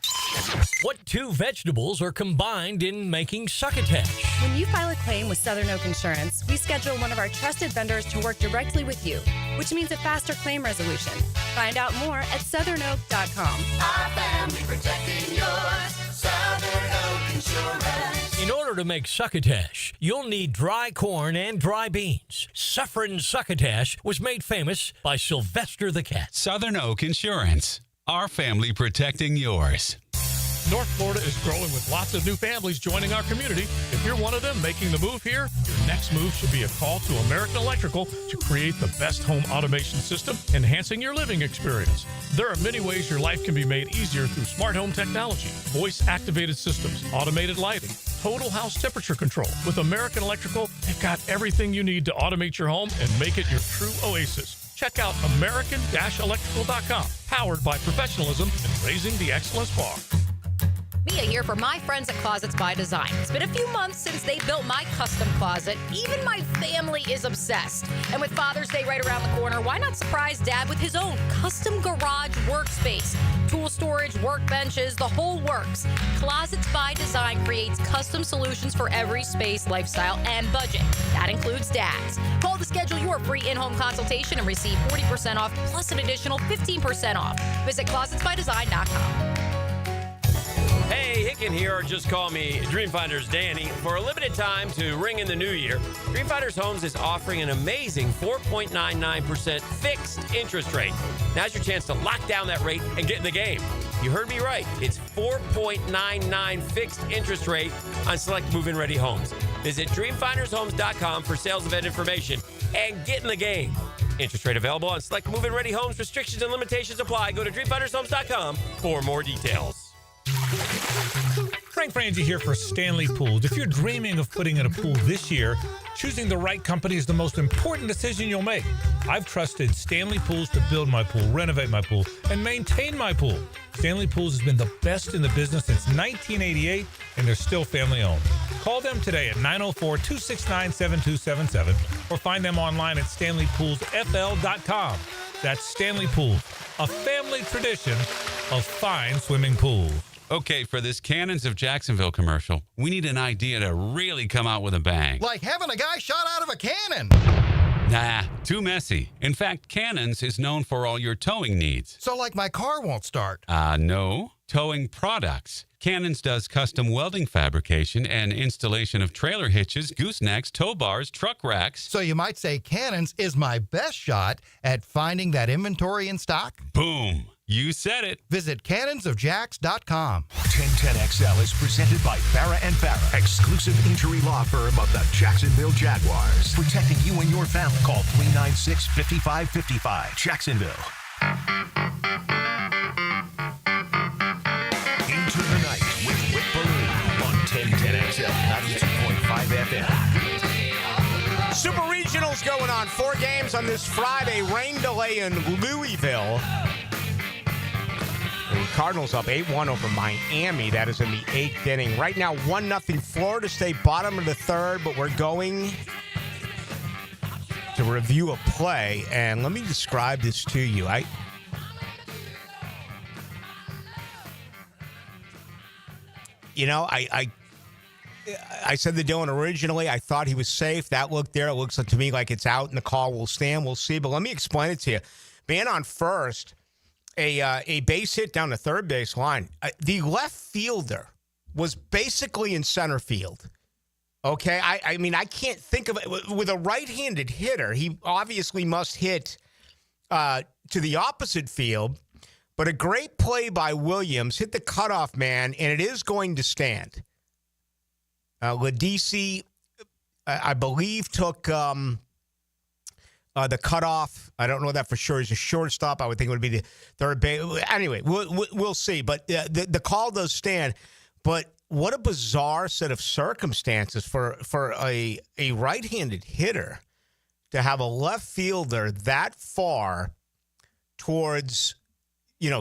What two vegetables are combined in making succotash? When you file a claim with Southern Oak Insurance, we schedule one of our trusted vendors to work directly with you, which means a faster claim resolution. Find out more at southernoak.com. Our family protecting yours. Southern Oak Insurance. In order to make succotash, you'll need dry corn and dry beans. Suffering succotash was made famous by Sylvester the Cat. Southern Oak Insurance. Our family protecting yours. North Florida is growing with lots of new families joining our community. If you're one of them making the move here, your next move should be a call to American Electrical to create the best home automation system, enhancing your living experience. There are many ways your life can be made easier through smart home technology, voice-activated systems, automated lighting, total house temperature control. With American Electrical, they've got everything you need to automate your home and make it your true oasis. Check out American-Electrical.com, powered by professionalism and raising the excellence bar. Mia here for my friends at Closets by Design. It's been a few months since they built my custom closet. Even my family is obsessed. And with Father's Day right around the corner, why not surprise Dad with his own custom garage workspace? Tool storage, workbenches, the whole works. Closets by Design creates custom solutions for every space, lifestyle, and budget. That includes Dad's. Call to schedule your free in-home consultation and receive 40% off plus an additional 15% off. Visit closetsbydesign.com. Hey, Hicken here, or just call me Dreamfinders Danny. For a limited time to ring in the new year, Dreamfinders Homes is offering an amazing 4.99% fixed interest rate. Now's your chance to lock down that rate and get in the game. You heard me right. It's 4.99 fixed interest rate on select move-in ready homes. Visit dreamfindershomes.com for sales event information and get in the game. Interest rate available on select move-in ready homes. Restrictions and limitations apply. Go to dreamfindershomes.com for more details. Frank Frangie here for Stanley Pools. If you're dreaming of putting in a pool this year, choosing the right company is the most important decision you'll make. I've trusted Stanley Pools to build my pool, renovate my pool, and maintain my pool. Stanley Pools has been the best in the business since 1988, and they're still family-owned. Call them today at 904-269-7277 or find them online at stanleypoolsfl.com. That's Stanley Pools, a family tradition of fine swimming pools. Okay, for this Cannons of Jacksonville commercial, we need an idea to really come out with a bang. Like having a guy shot out of a cannon. Nah, too messy. In fact, Cannons is known for all your towing needs. So like my car won't start. No. Towing products. Cannons does custom welding fabrication and installation of trailer hitches, goosenecks, tow bars, truck racks. So you might say Cannons is my best shot at finding that inventory in stock? Boom. You said it. Visit cannonsofjacks.com. 1010XL is presented by Farah and Farah, exclusive injury law firm of the Jacksonville Jaguars. Protecting you and your family. Call 396-5555. Jacksonville. Into the night with Ballou on 1010XL 92.5 FM. Super Regionals going on. 4 games on this Friday. Rain delay in Louisville. The Cardinals up 8-1 over Miami. That is in the 8th inning. Right now, 1-0 Florida State, bottom of the 3rd, but we're going to review a play, and let me describe this to you. I said to Dylan originally, I thought he was safe. That looked there. It looks to me like it's out, and the call will stand. We'll see, but let me explain it to you. Man on first, a base hit down the third base line. The left fielder was basically in center field. Okay, I mean, I can't think of it. With a right-handed hitter, he obviously must hit to the opposite field, but a great play by Williams, hit the cutoff man, and it is going to stand. Ladisi, I believe, took the cutoff. I don't know that for sure. He's a shortstop. I would think it would be the third base. Anyway, we'll see. But the call does stand. But what a bizarre set of circumstances for a right-handed hitter to have a left fielder that far towards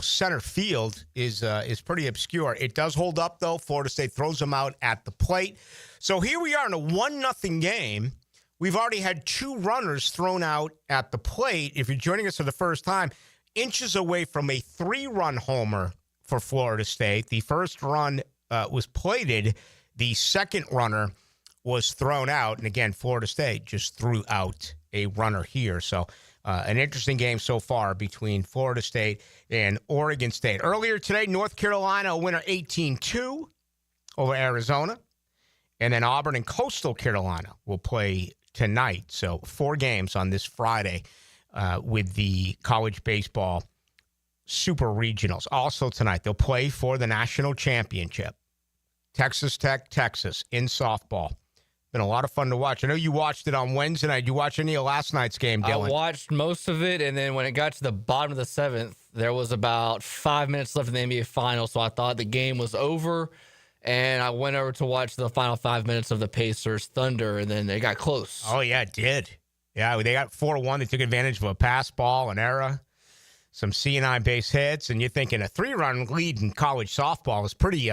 center field is pretty obscure. It does hold up, though. Florida State throws them out at the plate. So here we are in a 1-0 game. We've already had 2 runners thrown out at the plate. If you're joining us for the first time, inches away from a 3-run homer for Florida State. The first run was plated. The second runner was thrown out. And again, Florida State just threw out a runner here. So an interesting game so far between Florida State and Oregon State. Earlier today, North Carolina, a winner 18-2 over Arizona. And then Auburn and Coastal Carolina will play tonight. So 4 games on this Friday with the college baseball Super Regionals. Also tonight, they'll play for the national championship. Texas Tech, Texas in softball. Been a lot of fun to watch. I know you watched it on Wednesday night. Did you watch any of last night's game, Dylan? I watched most of it, and then when it got to the bottom of the 7th, there was about 5 minutes left in the NBA Finals, so I thought the game was over, and I went over to watch the final 5 minutes of the Pacers Thunder, and then they got close. Oh, yeah, it did. Yeah, they got 4-1. They took advantage of a pass ball, an error, some C&I base hits, and you're thinking a 3-run lead in college softball is pretty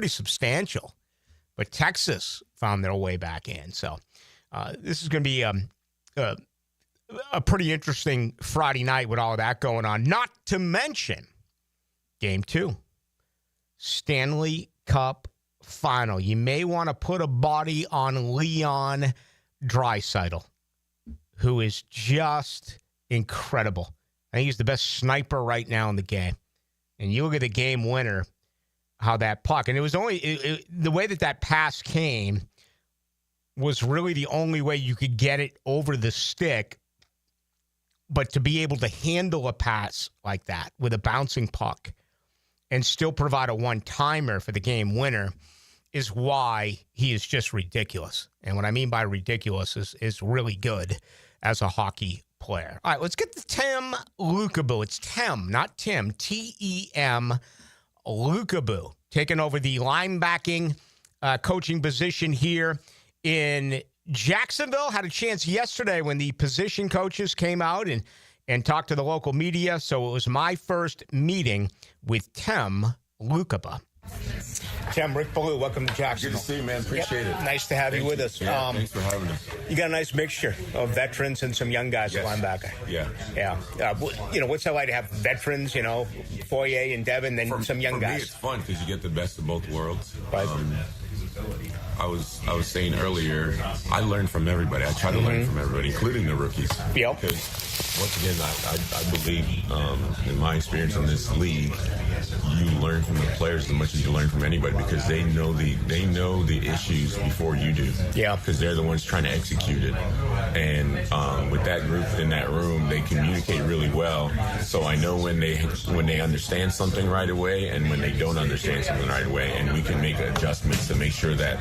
substantial. But Texas found their way back in. So this is going to be a pretty interesting Friday night with all of that going on. Not to mention Game 2, Stanley Cup Final. You may want to put a body on Leon Draisaitl, who is just incredible. I think he's the best sniper right now in the game. And you look at the game winner, how that puck, and it was only the way that pass came was really the only way you could get it over the stick. But to be able to handle a pass like that with a bouncing puck and still provide a one-timer for the game winner is why he is just ridiculous. And what I mean by ridiculous is really good as a hockey player. All right, let's get to Tim Lukeboo. It's Tem, not Tim, Tem, Ballou taking over the linebacking coaching position here in Jacksonville. Had a chance yesterday when the position coaches came out and talked to the local media. So it was my first meeting with Tim Ballou. Tim, Rick Ballou, welcome to Jacksonville. Good to see you, man. Appreciate it. Nice to have you with us. Yeah, thanks for having us. You got a nice mixture of veterans and some young guys at linebacker. Yeah. What's it like to have veterans, Foye and Devin, and some young guys? Me, it's fun because you get the best of both worlds. Right. I was saying earlier, I learn from everybody. I try to learn from everybody, including the rookies. Yep. Because once again, I believe in my experience in this league, you learn from the players as much as you learn from anybody because they know the issues before you do. Yeah. Because they're the ones trying to execute it. And with that group in that room, they communicate really well. So I know when they understand something right away and when they don't understand something right away, and we can make adjustments to make sure that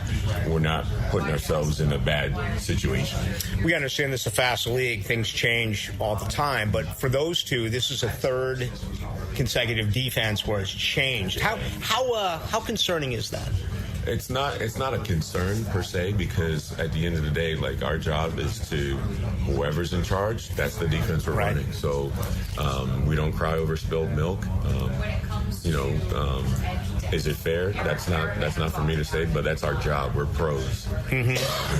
we're not putting ourselves in a bad situation. We understand this is a fast league. Things change all the time. But for those two, this is a third consecutive defense where it's changed. How concerning is that? It's not a concern per se because at the end of the day, like our job is to whoever's in charge, that's the defense we're running. So we don't cry over spilled milk. Is it fair? That's not for me to say, but that's our job. We're pros.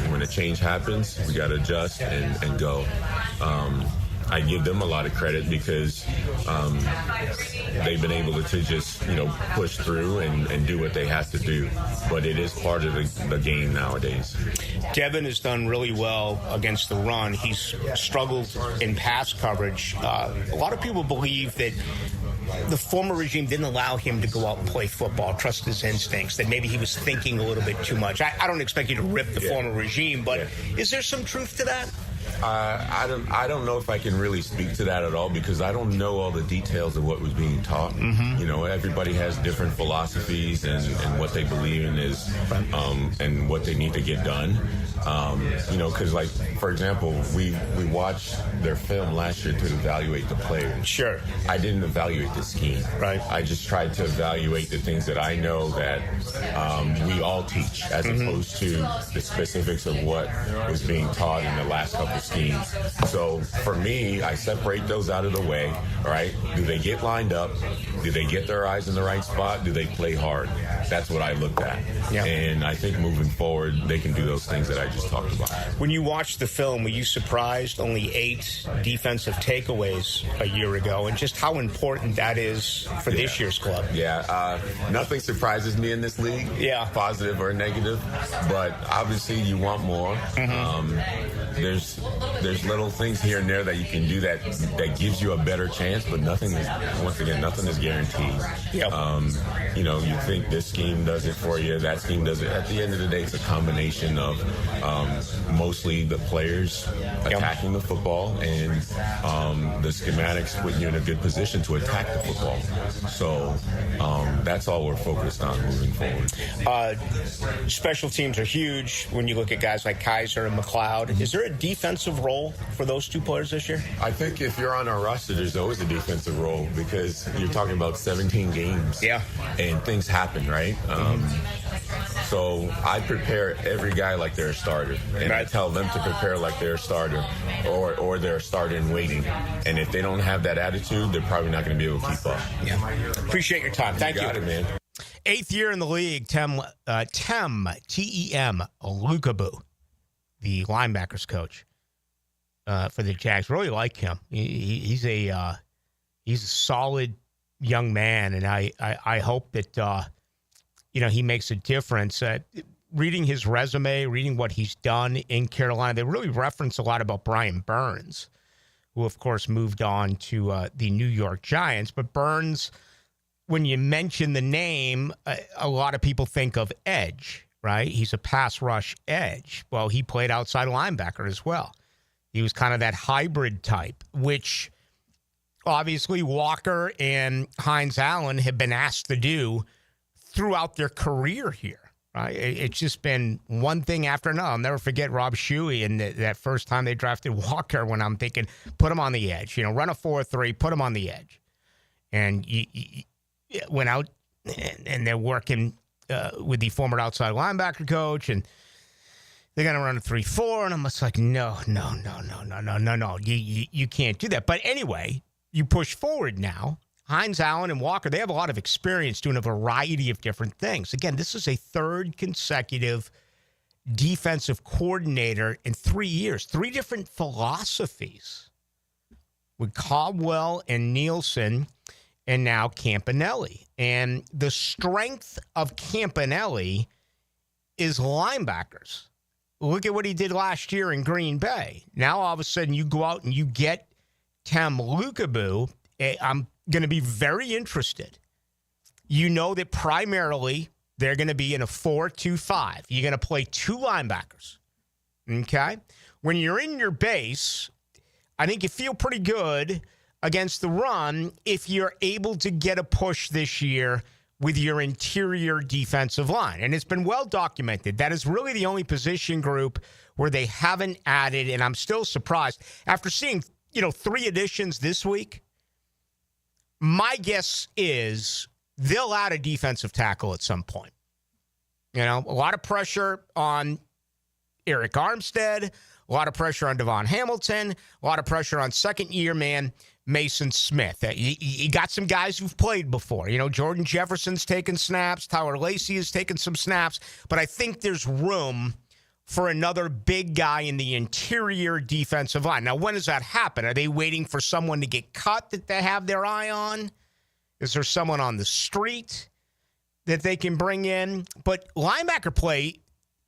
When a change happens, we got to adjust and go. I give them a lot of credit because they've been able to just, push through and do what they have to do. But it is part of the game nowadays. Devin has done really well against the run. He's struggled in pass coverage. A lot of people believe that the former regime didn't allow him to go out and play football, trust his instincts, that maybe he was thinking a little bit too much. I don't expect you to rip the former regime, but is there some truth to that? I don't know if I can really speak to that at all because I don't know all the details of what was being taught. Everybody has different philosophies and what they believe in is and what they need to get done. Because like for example, we watched their film last year to evaluate the players. Sure. I didn't evaluate the scheme. Right. I just tried to evaluate the things that I know that we all teach, as opposed to the specifics of what was being taught in the last couple of schemes. So for me, I separate those out of the way. All right. Do they get lined up? Do they get their eyes in the right spot? Do they play hard? That's what I looked at. Yeah. And I think moving forward, they can do those things that I just talked about. When you watched the film, were you surprised only 8 defensive takeaways a year ago, and just how important that is for this year's club? Yeah, nothing surprises me in this league, positive or negative, but obviously you want more. There's little things here and there that you can do that gives you a better chance, but nothing is guaranteed. You think this scheme does it for you, that scheme does it. At the end of the day, it's a combination of mostly the players attacking the football and the schematics putting you in a good position to attack the football. So that's all we're focused on moving forward. Special teams are huge when you look at guys like Kaiser and McLeod. Is there a defensive role for those two players this year? I think if you're on our roster, there's always a defensive role because you're talking about 17 games. Yeah. And things happen, right? So I prepare every guy like they're a starter. And I tell them to prepare like they're a starter or they're a starter in waiting. And if they don't have that attitude, they're probably not going to be able to keep up. Yeah. Appreciate your time. Thank you. Got it, man. 8th year in the league, Tem, T-E-M, Ballou, the linebackers coach for the Jags. Really like him. He's a solid young man, and I hope that he makes a difference. Reading his resume, reading what he's done in Carolina, they really reference a lot about Brian Burns, who of course moved on to the New York Giants. But Burns, when you mention the name, a lot of people think of edge, right? He's a pass rush edge. Well, he played outside linebacker as well. He was kind of that hybrid type, which obviously Walker and Hines Allen have been asked to do throughout their career here, right? It's just been one thing after another. I'll never forget Rob Shuey and that first time they drafted Walker when I'm thinking, put him on the edge, run a 4-3, put him on the edge. And you went out and they're working with the former outside linebacker coach, and they're going to run a 3-4, and I'm just like, no. You can't do that. But anyway, you push forward now. Hines, Allen, and Walker, they have a lot of experience doing a variety of different things. Again, this is a third consecutive defensive coordinator in 3 years. 3 different philosophies with Caldwell and Nielsen and now Campanelli. And the strength of Campanelli is linebackers. Look at what he did last year in Green Bay. Now, all of a sudden, you go out and you get Tem Lukabu. I'm going to be very interested. You know that primarily they're going to be in a 4-2-5. You're going to play 2 linebackers. Okay? When you're in your base, I think you feel pretty good against the run if you're able to get a push this year with your interior defensive line. And it's been well documented. That is really the only position group where they haven't added, and I'm still surprised. After seeing, 3 additions this week, my guess is they'll add a defensive tackle at some point. A lot of pressure on Eric Armstead, a lot of pressure on Devon Hamilton, a lot of pressure on second-year man Mason Smith. You got some guys who've played before. Jordan Jefferson's taken snaps. Tyler Lacey has taken some snaps. But I think there's room for another big guy in the interior defensive line. Now, when does that happen? Are they waiting for someone to get cut that they have their eye on? Is there someone on the street that they can bring in? But linebacker play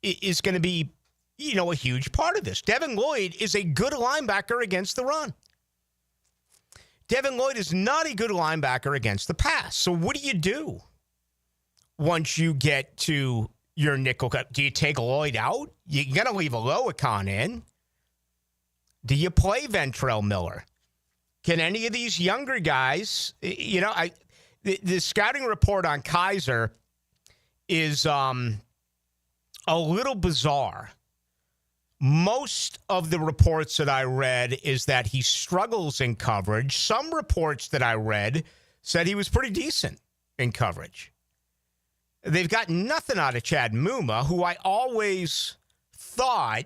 is going to be, a huge part of this. Devin Lloyd is a good linebacker against the run. Devin Lloyd is not a good linebacker against the pass. So what do? Once you get to your nickel cut? Do you take Lloyd out? You're going to leave Aloakon in. Do you play Ventrell Miller? Can any of these younger guys, the scouting report on Kaiser is a little bizarre. Most of the reports that I read is that he struggles in coverage. Some reports that I read said he was pretty decent in coverage. They've got nothing out of Chad Muma, who I always thought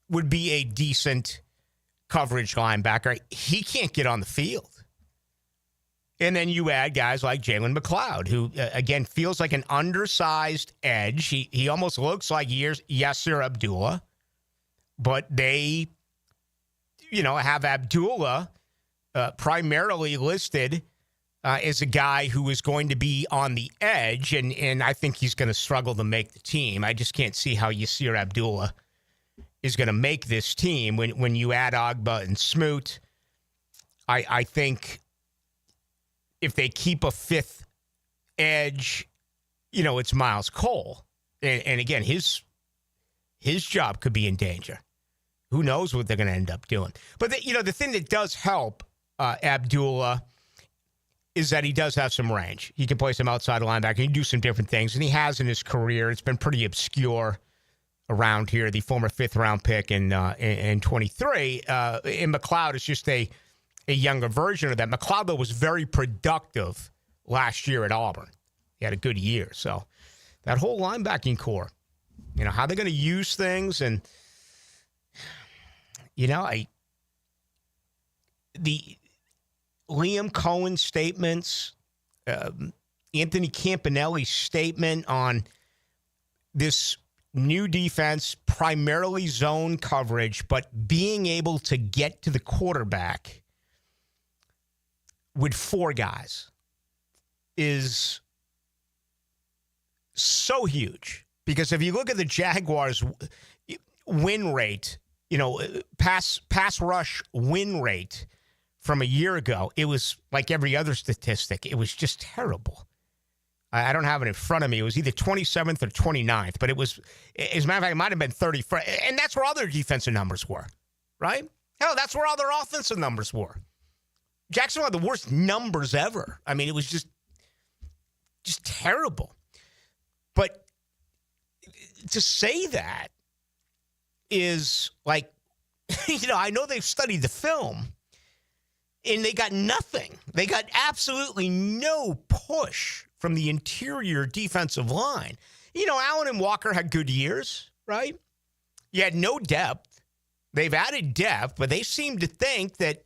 would be a decent coverage linebacker. He can't get on the field. And then you add guys like Jalen McLeod, who, again, feels like an undersized edge. He almost looks like Yasser Abdullah. But they, have Abdullah primarily listed as a guy who is going to be on the edge, and I think he's going to struggle to make the team. I just can't see how Yasser Abdullah is going to make this team when you add Agba and Smoot. I think if they keep a 5th edge, it's Miles Cole. And again, his job could be in danger. Who knows what they're going to end up doing? But, the thing that does help Abdullah is that he does have some range. He can play some outside linebacker. He can do some different things, and he has in his career. It's been pretty obscure around here, the former 5th-round pick in 23. And McLeod is just a younger version of that. McLeod, though, was very productive last year at Auburn. He had a good year. So that whole linebacking core, how they're going to use things, and the Liam Cohen statements, Anthony Campanelli's statement on this new defense, primarily zone coverage, but being able to get to the quarterback with 4 guys is so huge. Because if you look at the Jaguars' win rate, pass rush win rate from a year ago, it was like every other statistic. It was just terrible. I don't have it in front of me. It was either 27th or 29th, but it was, as a matter of fact, it might have been 31st. And that's where other defensive numbers were, right? Hell, that's where other offensive numbers were. Jacksonville had the worst numbers ever. I mean, it was just terrible. But to say that is like, I know they've studied the film, and they got nothing. They got absolutely no push from the interior defensive line. You know, Allen and Walker had good years, right? You had no depth. They've added depth, but they seem to think that,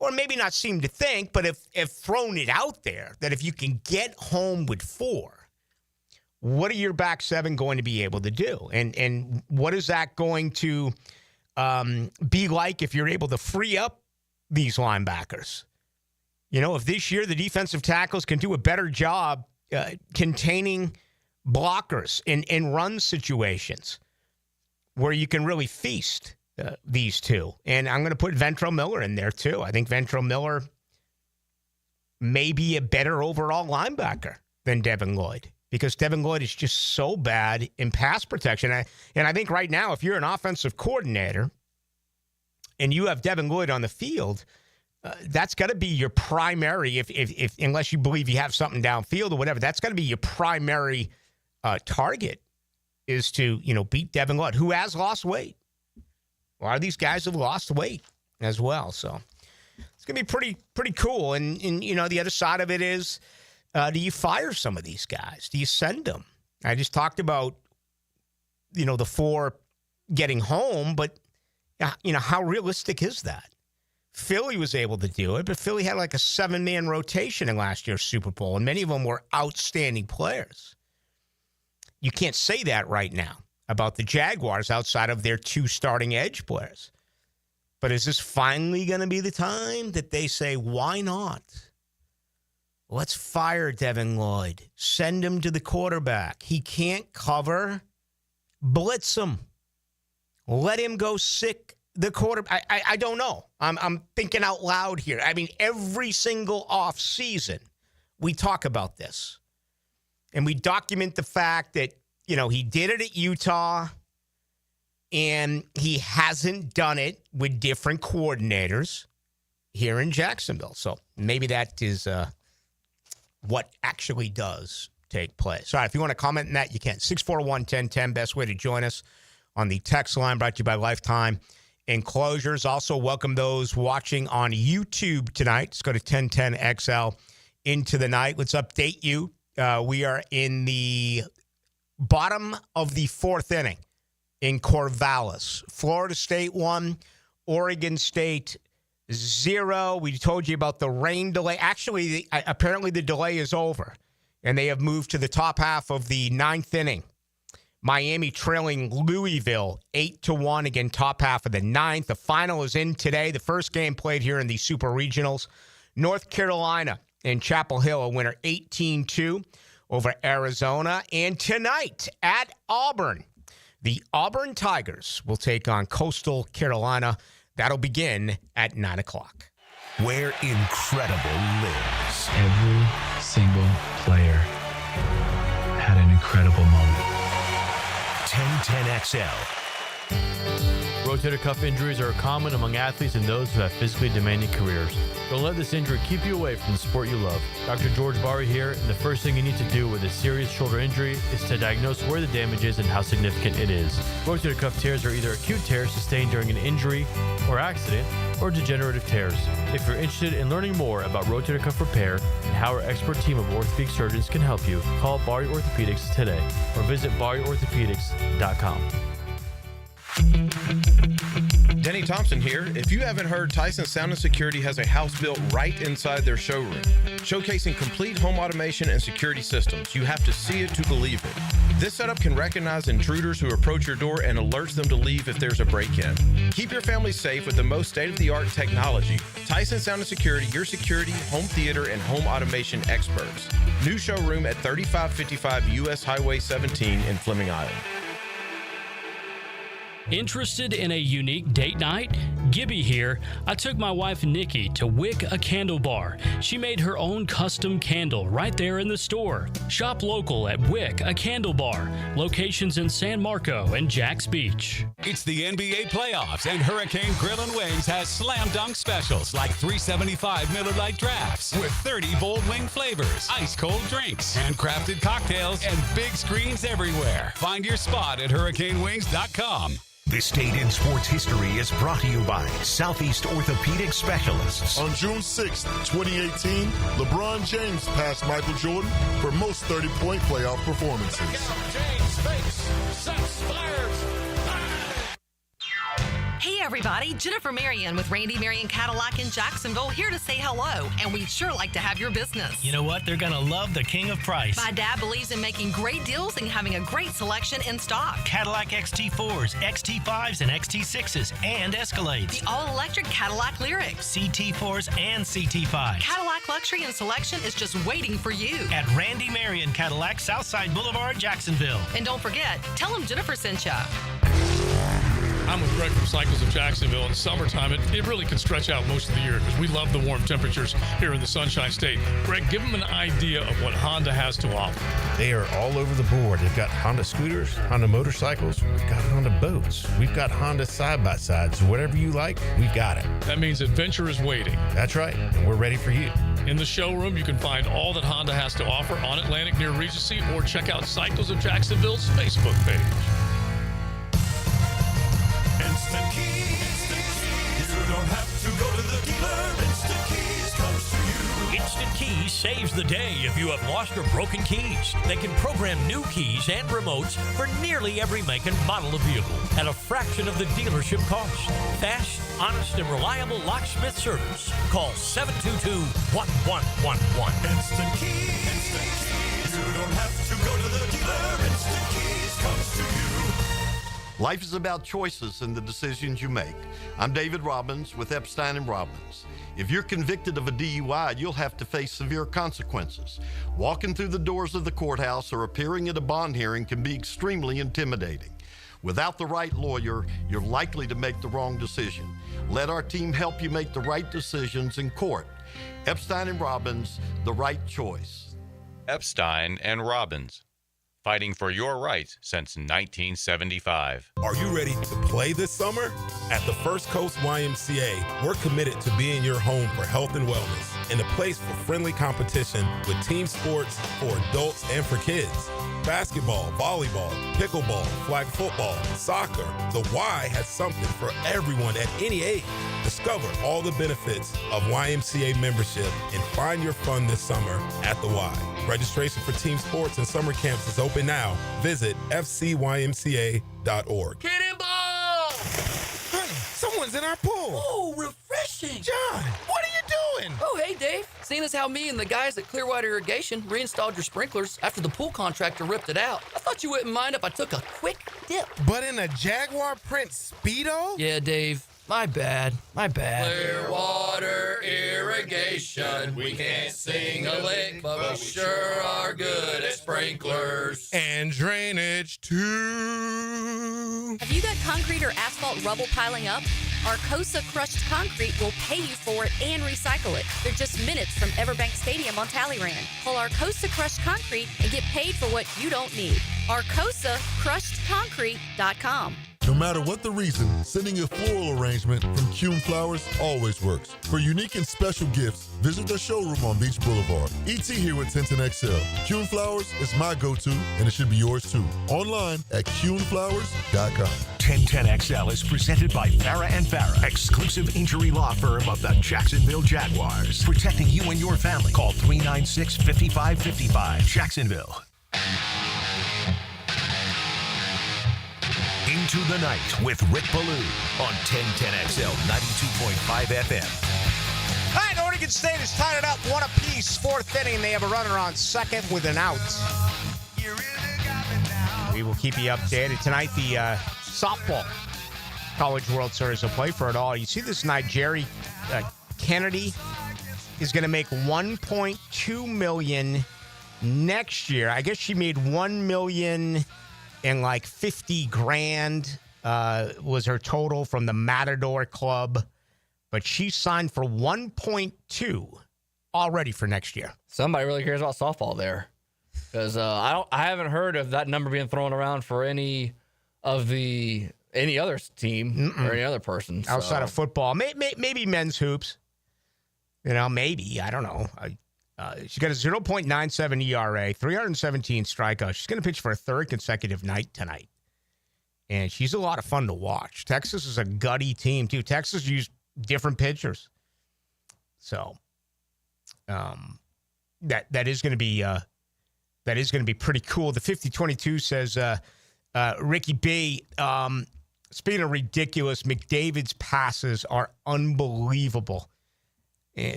or maybe not seem to think, but have thrown it out there that if you can get home with 4, what are your back 7 going to be able to do? And what is that going to be like if you're able to free up these linebackers? You know, if this year the defensive tackles can do a better job containing blockers in run situations where you can really feast these two. And I'm going to put Ventrell Miller in there too. I think Ventrell Miller may be a better overall linebacker than Devin Lloyd because Devin Lloyd is just so bad in pass protection. And I think right now, if you're an offensive coordinator and you have Devin Lloyd on the field, that's got to be your primary, if unless you believe you have something downfield or whatever, that's got to be your primary target is to, beat Devin Lloyd, who has lost weight. A lot of these guys have lost weight as well. So it's going to be pretty cool. And the other side of it is, do you fire some of these guys? Do you send them? I just talked about, the 4 getting home, but, how realistic is that? Philly was able to do it, but Philly had like a 7-man rotation in last year's Super Bowl, and many of them were outstanding players. You can't say that right now about the Jaguars outside of their 2 starting edge players. But is this finally going to be the time that they say, why not? Let's fire Devin Lloyd. Send him to the quarterback. He can't cover. Blitz him. Let him go sick the quarterback. I don't know. I'm thinking out loud here. I mean, every single off season, we talk about this. And we document the fact that, he did it at Utah and he hasn't done it with different coordinators here in Jacksonville. So maybe that is what actually does take place. All right, if you want to comment on that, you can. 641-1010, best way to join us on the text line, brought to you by Lifetime Enclosures. Also, welcome those watching on YouTube tonight. Just go to 1010XL into the night. Let's update you. We are in the bottom of the 4th inning in Corvallis. Florida State 1, Oregon State 0. We told you about the rain delay. Actually, apparently the delay is over, and they have moved to the top half of the 9th inning. Miami trailing Louisville 8-1. Again, top half of the 9th. The final is in today. The first game played here in the Super Regionals. North Carolina and Chapel Hill, a winner 18-2 over Arizona. And tonight at Auburn, the Auburn Tigers will take on Coastal Carolina. That'll begin at 9 o'clock. Where incredible lives. Every single player had an incredible moment. 1010XL. Rotator cuff injuries are common among athletes and those who have physically demanding careers. Don't let this injury keep you away from the sport you love. Dr. George Barry here, and the first thing you need to do with a serious shoulder injury is to diagnose where the damage is and how significant it is. Rotator cuff tears are either acute tears sustained during an injury or accident, or degenerative tears. If you're interested in learning more about rotator cuff repair and how our expert team of orthopedic surgeons can help you, call Barry Orthopedics today or visit barryorthopedics.com. Denny Thompson here. If you haven't heard, Tyson Sound and Security has a house built right inside their showroom, showcasing complete home automation and security systems. You have to see it to believe it. This setup can recognize intruders who approach your door and alerts them to leave if there's a break-in. Keep your family safe with the most state-of-the-art technology. Tyson Sound and Security, your security, home theater, and home automation experts. New showroom at 3555 U.S. Highway 17 in Fleming Island. Interested in a unique date night? Gibby here. I took my wife Nikki to Wick a Candle Bar. She made her own custom candle right there in the store. Shop local at Wick a Candle Bar. Locations in San Marco and Jacks Beach. It's the NBA playoffs, and Hurricane Grill and Wings has slam dunk specials like $3.75 Miller Lite drafts with 30 bold wing flavors, ice cold drinks, handcrafted cocktails, and big screens everywhere. Find your spot at hurricanewings.com. This date in sports history is brought to you by Southeast Orthopedic Specialists. On June 6, 2018, LeBron James passed Michael Jordan for most 30-point playoff performances. James fakes, sets, fires. Hey everybody, Jennifer Marion with Randy Marion Cadillac in Jacksonville here to say hello, and we'd sure like to have your business. You know what? They're going to love the king of price. My dad believes in making great deals and having a great selection in stock. Cadillac XT4s, XT5s, and XT6s, and Escalades. The all-electric Cadillac Lyriq. CT4s and CT5s. Cadillac luxury and selection is just waiting for you. At Randy Marion Cadillac, Southside Boulevard, Jacksonville. And don't forget, tell them Jennifer sent ya. I'm with Greg from Cycles of Jacksonville. In summertime, it really can stretch out most of the year because we love the warm temperatures here in the Sunshine State. Greg, give them an idea of what Honda has to offer. They are all over the board. They've got Honda scooters, Honda motorcycles, we've got Honda boats, we've got Honda side-by-sides. Whatever you like, we've got it. That means adventure is waiting. That's right, and we're ready for you. In the showroom, you can find all that Honda has to offer on Atlantic near Regency, or check out Cycles of Jacksonville's Facebook page. Instant Keys. You don't have to go to the dealer. Instant Keys comes to you. Instant Keys saves the day if you have lost or broken keys. They can program new keys and remotes for nearly every make and model of vehicle at a fraction of the dealership cost. Fast, honest, and reliable locksmith service. Call 722-1111. Instant Keys. Instant Keys. You don't have to go to the dealer. Instant Keys comes to you. Life is about choices and the decisions you make. I'm David Robbins with Epstein & Robbins. If you're convicted of a DUI, you'll have to face severe consequences. Walking through the doors of the courthouse or appearing at a bond hearing can be extremely intimidating. Without the right lawyer, you're likely to make the wrong decision. Let our team help you make the right decisions in court. Epstein & Robbins, the right choice. Epstein & Robbins. Fighting for your rights since 1975. Are you ready to play this summer? At the First Coast YMCA, we're committed to being your home for health and wellness and a place for friendly competition with team sports for adults and for kids. Basketball, volleyball, pickleball, flag football, soccer. The Y has something for everyone at any age. Discover all the benefits of YMCA membership and find your fun this summer at the Y. Registration for team sports and summer camps is open now. Visit fcymca.org. Cannonball! Honey, someone's in our pool. Oh, refreshing. John, what are you doing? Oh, hey, Dave. Seeing as how me and the guys at Clearwater Irrigation reinstalled your sprinklers after the pool contractor ripped it out, I thought you wouldn't mind if I took a quick dip. But in a Jaguar print Speedo? Yeah, Dave. My bad. Clearwater Irrigation. We can't sing a lick, but we sure are good at sprinklers. And drainage, too. Have you got concrete or asphalt rubble piling up? Arcosa Crushed Concrete will pay you for it and recycle it. They're just minutes from Everbank Stadium on Talleyrand. Call Arcosa Crushed Concrete and get paid for what you don't need. ArcosaCrushedConcrete.com. No matter what the reason, sending a floral arrangement from Kuhn Flowers always works. For unique and special gifts, visit their showroom on Beach Boulevard. ET here with 1010XL. Kuhn Flowers is my go-to, and it should be yours too. Online at KuhnFlowers.com. 1010XL is presented by Farah & Farah, exclusive injury law firm of the Jacksonville Jaguars. Protecting you and your family. Call 396-5555. Jacksonville. Into the Night with Rick Ballou on 1010XL 92.5 FM. All right, Oregon State has tied it up one apiece. Fourth inning, they have a runner on second with an out. We will keep you updated. Tonight, the softball College World Series will play for it all. You see this night, Jerry Kennedy is going to make $1.2 million next year. I guess she made $1 million and like 50 grand was her total from the Matador Club. But she signed for 1.2 already for next year. Somebody really cares about softball there. Because I haven't heard of that number being thrown around for any other team or any other person. Outside of football. Maybe men's hoops. You know, maybe. I don't know. She's got a 0.97 ERA, 317 strikeouts. She's going to pitch for a third consecutive night tonight. And she's a lot of fun to watch. Texas is a gutty team, too. Texas used different pitchers. So that is going to be pretty cool. The 5022 says, Ricky B, speaking of ridiculous, McDavid's passes are unbelievable.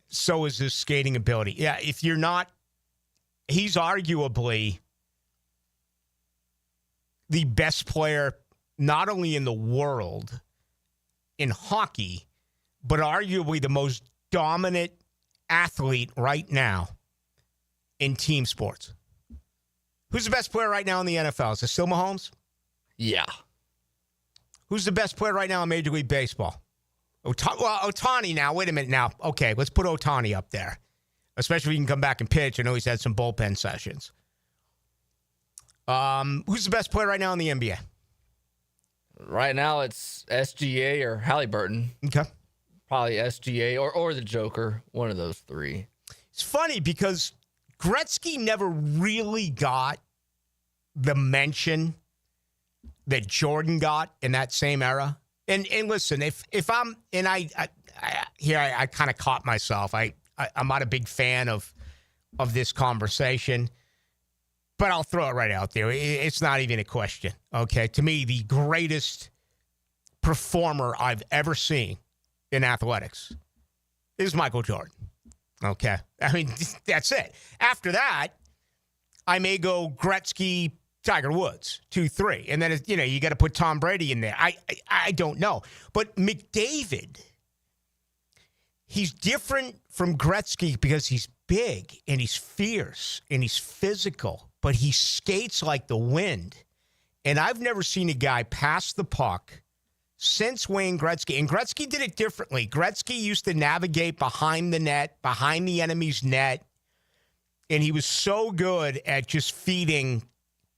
So is his skating ability. Yeah, if you're not, he's arguably the best player, not only in the world in hockey, but arguably the most dominant athlete right now in team sports. Who's the best player right now in the NFL? Is it still Mahomes? Yeah. Who's the best player right now in Major League Baseball? Ohtani now. Wait a minute now. Okay, let's put Ohtani up there, especially if he can come back and pitch. I know he's had some bullpen sessions. Who's the best player right now in the NBA? Right now, it's SGA or Halliburton. Okay. Probably SGA or the Joker, one of those three. It's funny because Gretzky never really got the mention that Jordan got in that same era. And listen, if I'm and I kind of caught myself. I'm not a big fan of this conversation, but I'll throw it right out there. It's not even a question. Okay, to me, the greatest performer I've ever seen in athletics is Michael Jordan. Okay, I mean that's it. After that, I may go Gretzky, Tiger Woods, 2, 3. And then, you got to put Tom Brady in there. I don't know. But McDavid, he's different from Gretzky because he's big and he's fierce and he's physical, but he skates like the wind. And I've never seen a guy pass the puck since Wayne Gretzky. And Gretzky did it differently. Gretzky used to navigate behind the net, behind the enemy's net. And he was so good at just feeding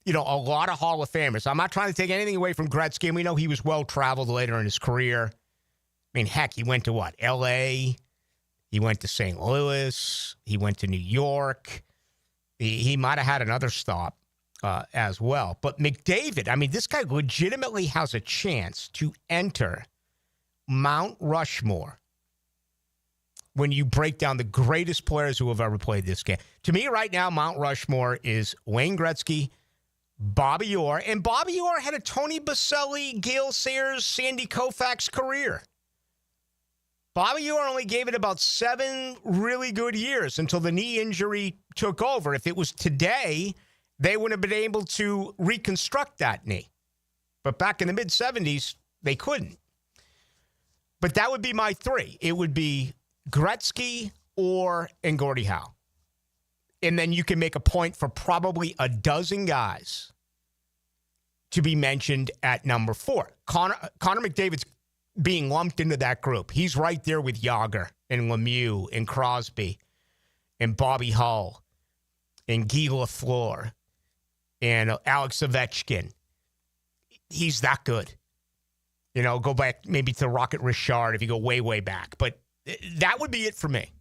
a lot of Hall of Famers. I'm not trying to take anything away from Gretzky, and we know he was well-traveled later in his career. I mean, heck, he went to what? L.A., he went to St. Louis, he went to New York. He might have had another stop as well. But McDavid, I mean, this guy legitimately has a chance to enter Mount Rushmore when you break down the greatest players who have ever played this game. To me, right now, Mount Rushmore is Wayne Gretzky, Bobby Orr, and Bobby Orr had a Tony Baselli, Gale Sayers, Sandy Koufax career. Bobby Orr only gave it about 7 really good years until the knee injury took over. If it was today, they would have been able to reconstruct that knee. But back in the mid-'70s, they couldn't. But that would be my 3. It would be Gretzky, Orr, and Gordie Howe. And then you can make a point for probably a dozen guys to be mentioned at number 4. Connor McDavid's being lumped into that group. He's right there with Yager and Lemieux and Crosby and Bobby Hull and Guy Lafleur and Alex Ovechkin. He's that good. Go back maybe to Rocket Richard if you go way, way back. But that would be it for me.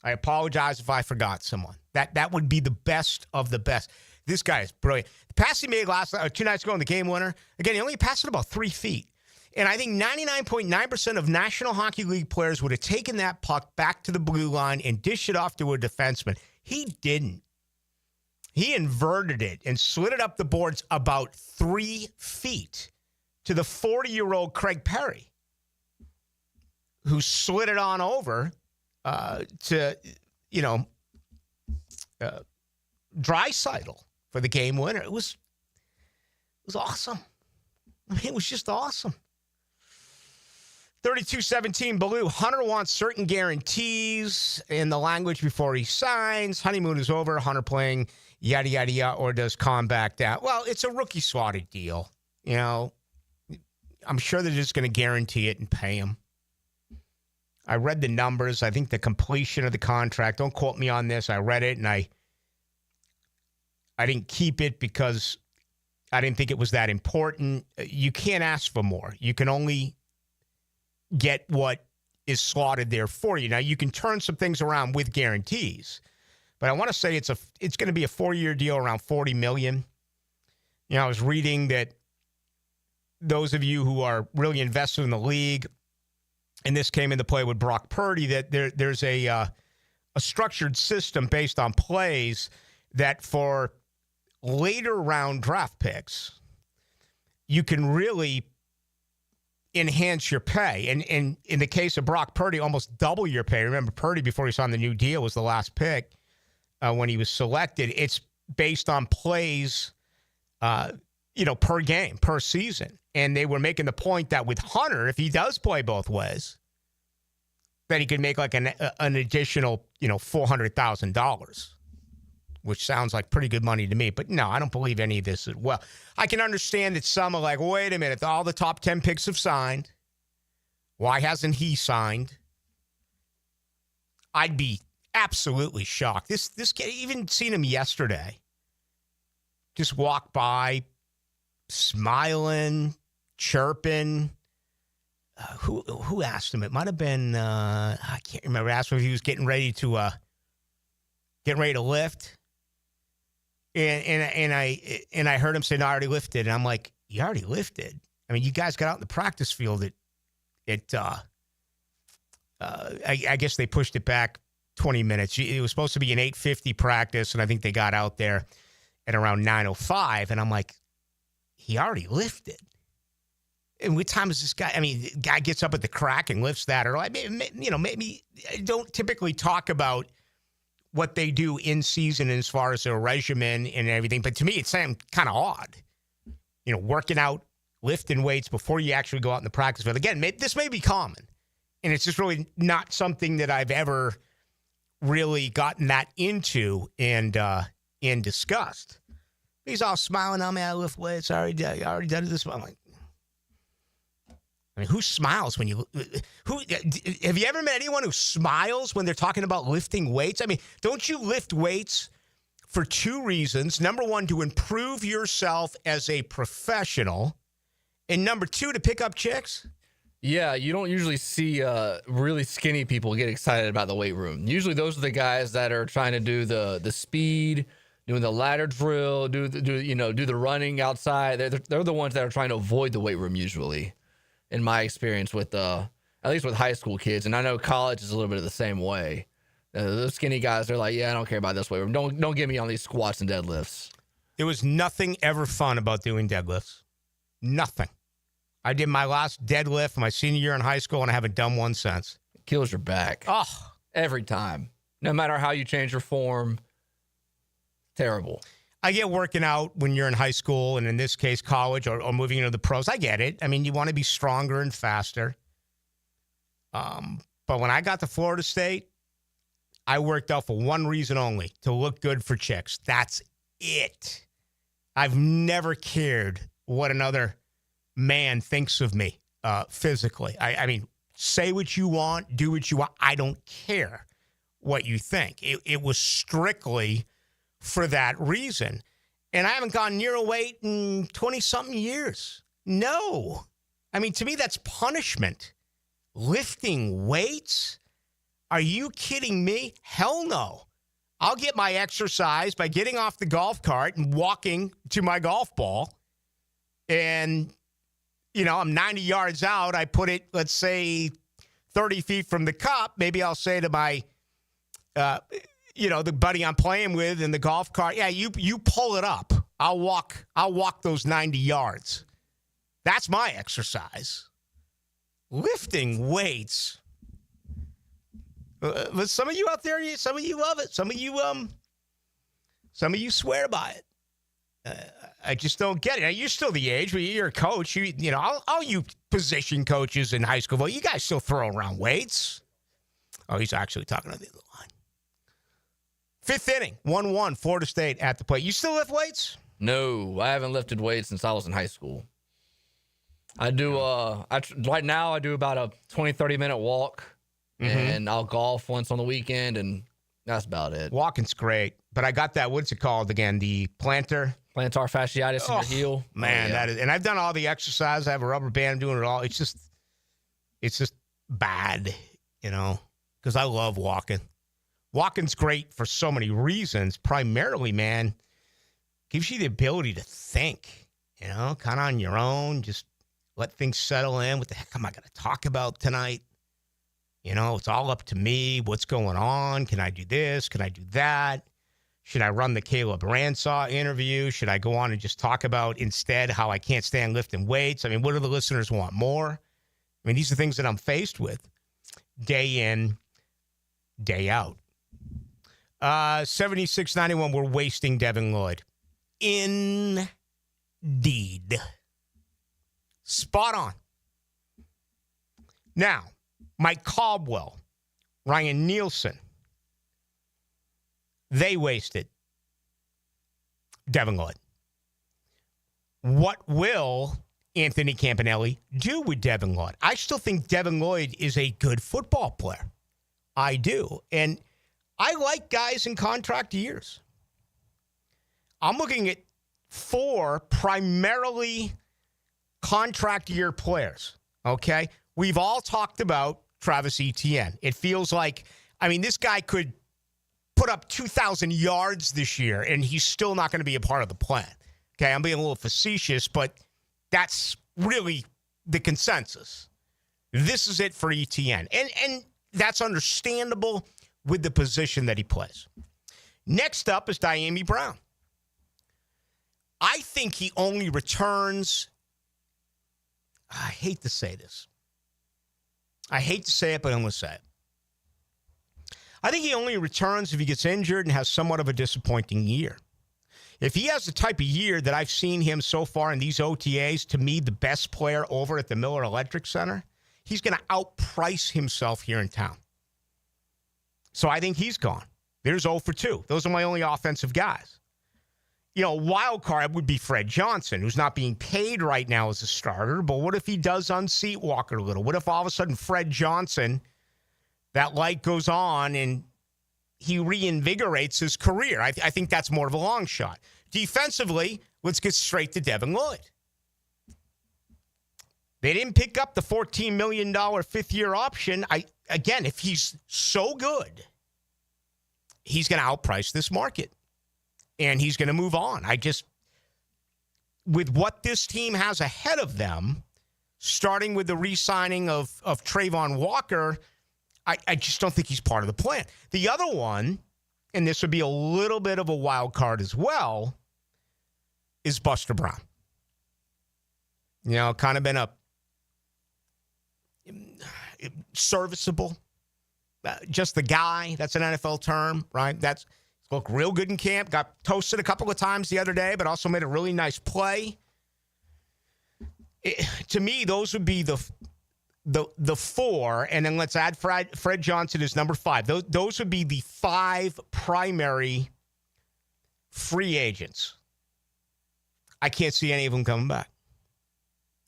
I apologize if I forgot someone. That would be the best of the best. This guy is brilliant. The pass he made 2 nights ago in the game winner, again, he only passed it about 3 feet. And I think 99.9% of National Hockey League players would have taken that puck back to the blue line and dished it off to a defenseman. He didn't. He inverted it and slid it up the boards about 3 feet to the 40-year-old Craig Perry, who slid it on over to Draisaitl for the game winner. It was awesome. I mean, it was just awesome. 32-17, Ballou. Hunter wants certain guarantees in the language before he signs. Honeymoon is over. Hunter playing yada, yada, yada, or does Con back down? Well, it's a rookie swatted deal. I'm sure they're just going to guarantee it and pay him. I read the numbers. I think the completion of the contract, don't quote me on this. I read it, and I didn't keep it because I didn't think it was that important. You can't ask for more. You can only get what is slotted there for you. Now, you can turn some things around with guarantees, but I want to say it's going to be a 4-year deal around $40 million. I was reading that those of you who are really invested in the league, and this came into play with Brock Purdy, that there's a structured system based on plays that for later round draft picks, you can really enhance your pay. And in the case of Brock Purdy, almost double your pay. Remember, Purdy, before he signed the new deal, was the last pick when he was selected. It's based on plays, per game, per season. And they were making the point that with Hunter, if he does play both ways, that he could make like an additional, $400,000, which sounds like pretty good money to me. But no, I don't believe any of this as well. I can understand that some are like, wait a minute, all the top 10 picks have signed. Why hasn't he signed? I'd be absolutely shocked. This kid, even seen him yesterday, just walk by, smiling, chirping. Who asked him? It might have been I can't remember. Asked him if he was getting ready to lift, and I heard him say, "No, I already lifted." And I'm like, "You already lifted? I mean, you guys got out in the practice field I guess they pushed it back 20 minutes. It was supposed to be an 8:50 practice, and I think they got out there at around 9:05. And I'm like, he already lifted. And what time is this guy? I mean, the guy gets up at the crack and lifts that early. Maybe I don't typically talk about what they do in season as far as their regimen and everything. But to me, it's kind of odd. Working out, lifting weights before you actually go out in the practice field. Again, this may be common. And it's just really not something that I've ever really gotten that into and discussed. He's all smiling on me. I lift weights. I already done this. I'm like, who smiles when you? Have you ever met anyone who smiles when they're talking about lifting weights? I mean, don't you lift weights for two reasons? Number one, to improve yourself as a professional, and number two, to pick up chicks. Yeah, you don't usually see really skinny people get excited about the weight room. Usually, those are the guys that are trying to do the speed, doing the ladder drill, do the running outside. They're the ones that are trying to avoid the weight room usually. In my experience with, at least with high school kids, and I know college is a little bit of the same way. Those skinny guys, they're like, yeah, I don't care about this weight room. Don't get me on these squats and deadlifts. There was nothing ever fun about doing deadlifts. Nothing. I did my last deadlift my senior year in high school, and I haven't done one since. It kills your back. Oh, every time. No matter how you change your form, terrible. I get working out when you're in high school, and in this case, college, or moving into the pros. I get it. I mean, you want to be stronger and faster. But when I got to Florida State, I worked out for one reason only, to look good for chicks. That's it. I've never cared what another man thinks of me physically. I mean, say what you want, do what you want. I don't care what you think. It was strictly for that reason. And I haven't gone near a weight in 20-something years. No. I mean, to me, that's punishment. Lifting weights? Are you kidding me? Hell no. I'll get my exercise by getting off the golf cart and walking to my golf ball. And, I'm 90 yards out. I put it, let's say, 30 feet from the cup. Maybe I'll say to my the buddy I'm playing with in the golf cart, yeah, you pull it up. I'll walk those 90 yards. That's my exercise. Lifting weights. But some of you out there, some of you love it. Some of you swear by it. I just don't get it. Now, you're still the age where you're a coach. All you position coaches in high school, well, you guys still throw around weights. Oh, he's actually talking on the other line. Fifth inning, 1-1, Florida State at the plate. You still lift weights? No, I haven't lifted weights since I was in high school. I do, right now I do about a 20, 30-minute walk, and I'll golf once on the weekend, and that's about it. Walking's great, but I got that, what's it called again, the plantar fasciitis in your heel. Man, that is, and I've done all the exercise. I have a rubber band, I'm doing it all. It's just bad, because I love walking. Walking's great for so many reasons. Primarily, man, gives you the ability to think, kind of on your own, just let things settle in. What the heck am I going to talk about tonight? You know, it's all up to me. What's going on? Can I do this? Can I do that? Should I run the Caleb Ransaw interview? Should I go on and just talk about instead how I can't stand lifting weights? I mean, what do the listeners want more? I mean, these are things that I'm faced with day in, day out. 7691, we're wasting Devin Lloyd. Indeed. Spot on. Now, Mike Caldwell, Ryan Nielsen, they wasted Devin Lloyd. What will Anthony Campanelli do with Devin Lloyd? I still think Devin Lloyd is a good football player. I do. And I like guys in contract years. I'm looking at 4 primarily contract year players, okay? We've all talked about Travis Etienne. It feels like, I mean, this guy could put up 2,000 yards this year, and he's still not going to be a part of the plan. Okay, I'm being a little facetious, but that's really the consensus. This is it for Etienne. And that's understandable with the position that he plays. Next up is Diami Brown. I think he only returns, I hate to say this. I hate to say it, but I'm going to say it. I think he only returns if he gets injured and has somewhat of a disappointing year. If he has the type of year that I've seen him so far in these OTAs, to me, the best player over at the Miller Electric Center, he's going to outprice himself here in town. So I think he's gone. There's 0 for 2. Those are my only offensive guys. You know, wild card would be Fred Johnson, who's not being paid right now as a starter. But what if he does unseat Walker a little? What if all of a sudden Fred Johnson, that light goes on and he reinvigorates his career? I think that's more of a long shot. Defensively, let's get straight to Devin Lloyd. They didn't pick up the $14 million fifth-year option. Again, if he's so good, he's going to outprice this market. And he's going to move on. With what this team has ahead of them, starting with the re-signing of Trayvon Walker, I just don't think he's part of the plan. The other one, and this would be a little bit of a wild card as well, is Buster Brown. You know, kind of been a serviceable, just the guy. That's an NFL term, right? That's looked real good in camp. Got toasted a couple of times the other day, but also made a really nice play. To me, those would be the 4, and then let's add Fred Johnson as number 5. Those would be the 5 primary free agents. I can't see any of them coming back.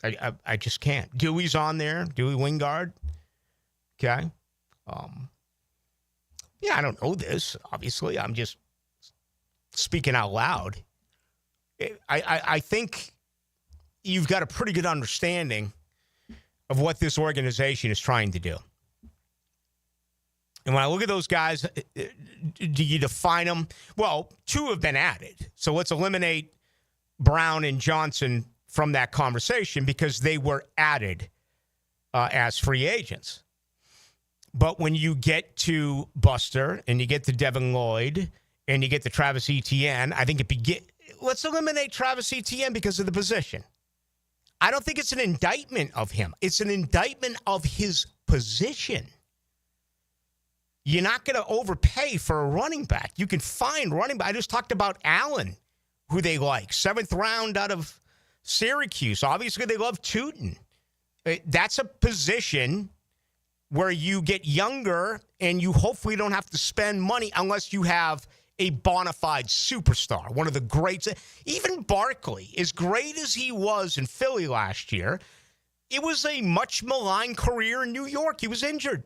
I just can't. Dewey's on there. Dewey Wingard. Okay. Yeah, I don't know this, obviously. I'm just speaking out loud. I think you've got a pretty good understanding of what this organization is trying to do. And when I look at those guys, do you define them? Well, 2 have been added. So let's eliminate Brown and Johnson from that conversation because they were added as free agents. But when you get to Buster and you get to Devin Lloyd and you get to Travis Etienne, I think let's eliminate Travis Etienne because of the position. I don't think it's an indictment of him. It's an indictment of his position. You're not going to overpay for a running back. You can find running back. I just talked about Allen, who they like. 7th round out of Syracuse. Obviously, they love Tootin. That's a position where you get younger and you hopefully don't have to spend money unless you have a bona fide superstar, one of the greats. Even Barkley, as great as he was in Philly last year, it was a much maligned career in New York. He was injured.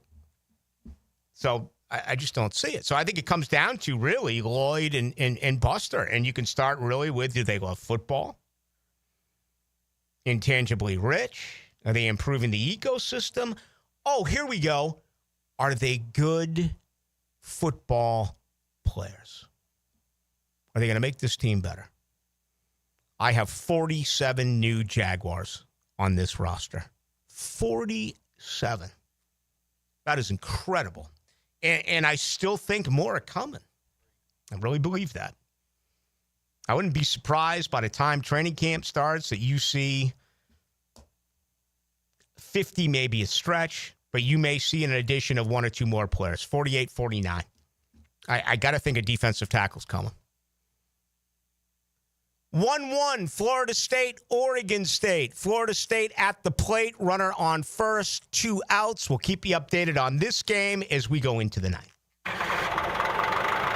So I just don't see it. So I think it comes down to really Lloyd and Buster. And you can start really with, do they love football? Intangibly rich? Are they improving the ecosystem? Oh, here we go. Are they good football players? Are they going to make this team better? I have 47 new Jaguars on this roster. 47. That is incredible. And I still think more are coming. I really believe that. I wouldn't be surprised by the time training camp starts that you see 50, maybe a stretch, but you may see an addition of one or two more players. 48, 49. I got to think a defensive tackle's coming. 1-1, Florida State, Oregon State. Florida State at the plate, runner on first, 2 outs. We'll keep you updated on this game as we go into the night.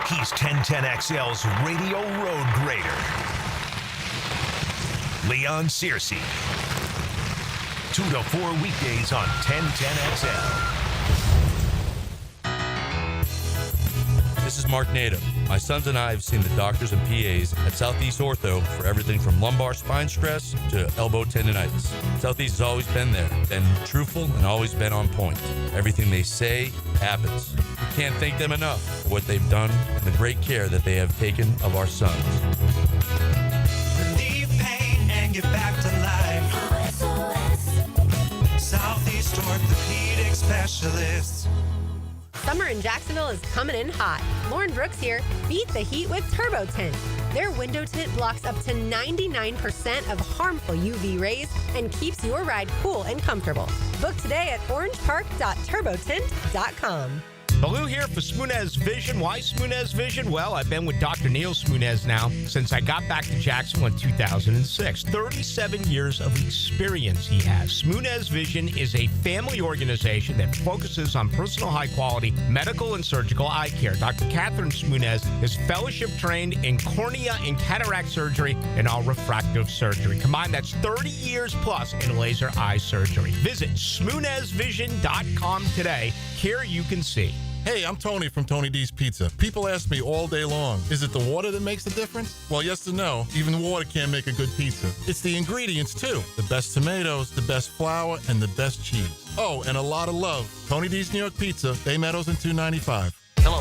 He's 1010XL's radio road grader, Leon Searcy. 2 to 4 weekdays on 1010XL. This is Mark Nato. My sons and I have seen the doctors and PAs at Southeast Ortho for everything from lumbar spine stress to elbow tendonitis. Southeast has always been there, been truthful, and always been on point. Everything they say happens. We can't thank them enough for what they've done and the great care that they have taken of our sons. Relieve pain and get back to life. Southeast Orthopedic Specialists. Summer in Jacksonville is coming in hot. Lauren Brooks here. Beat the heat with Turbo Tint. Their window tint blocks up to 99% of harmful UV rays and keeps your ride cool and comfortable. Book today at orangepark.turbotint.com. Ballou here for Smunez Vision. Why Smunez Vision? Well, I've been with Dr. Neil Smunez now since I got back to Jacksonville in 2006. 37 years of experience he has. Smunez Vision is a family organization that focuses on personal high-quality medical and surgical eye care. Dr. Catherine Smunez is fellowship-trained in cornea and cataract surgery and all refractive surgery. Combined, that's 30 years plus in laser eye surgery. Visit SmunezVision.com today. Care you can see. Hey, I'm Tony from Tony D's Pizza. People ask me all day long, is it the water that makes the difference? Well, yes and no. Even water can't make a good pizza. It's the ingredients, too. The best tomatoes, the best flour, and the best cheese. Oh, and a lot of love. Tony D's New York Pizza, Bay Meadows and 295. Hello.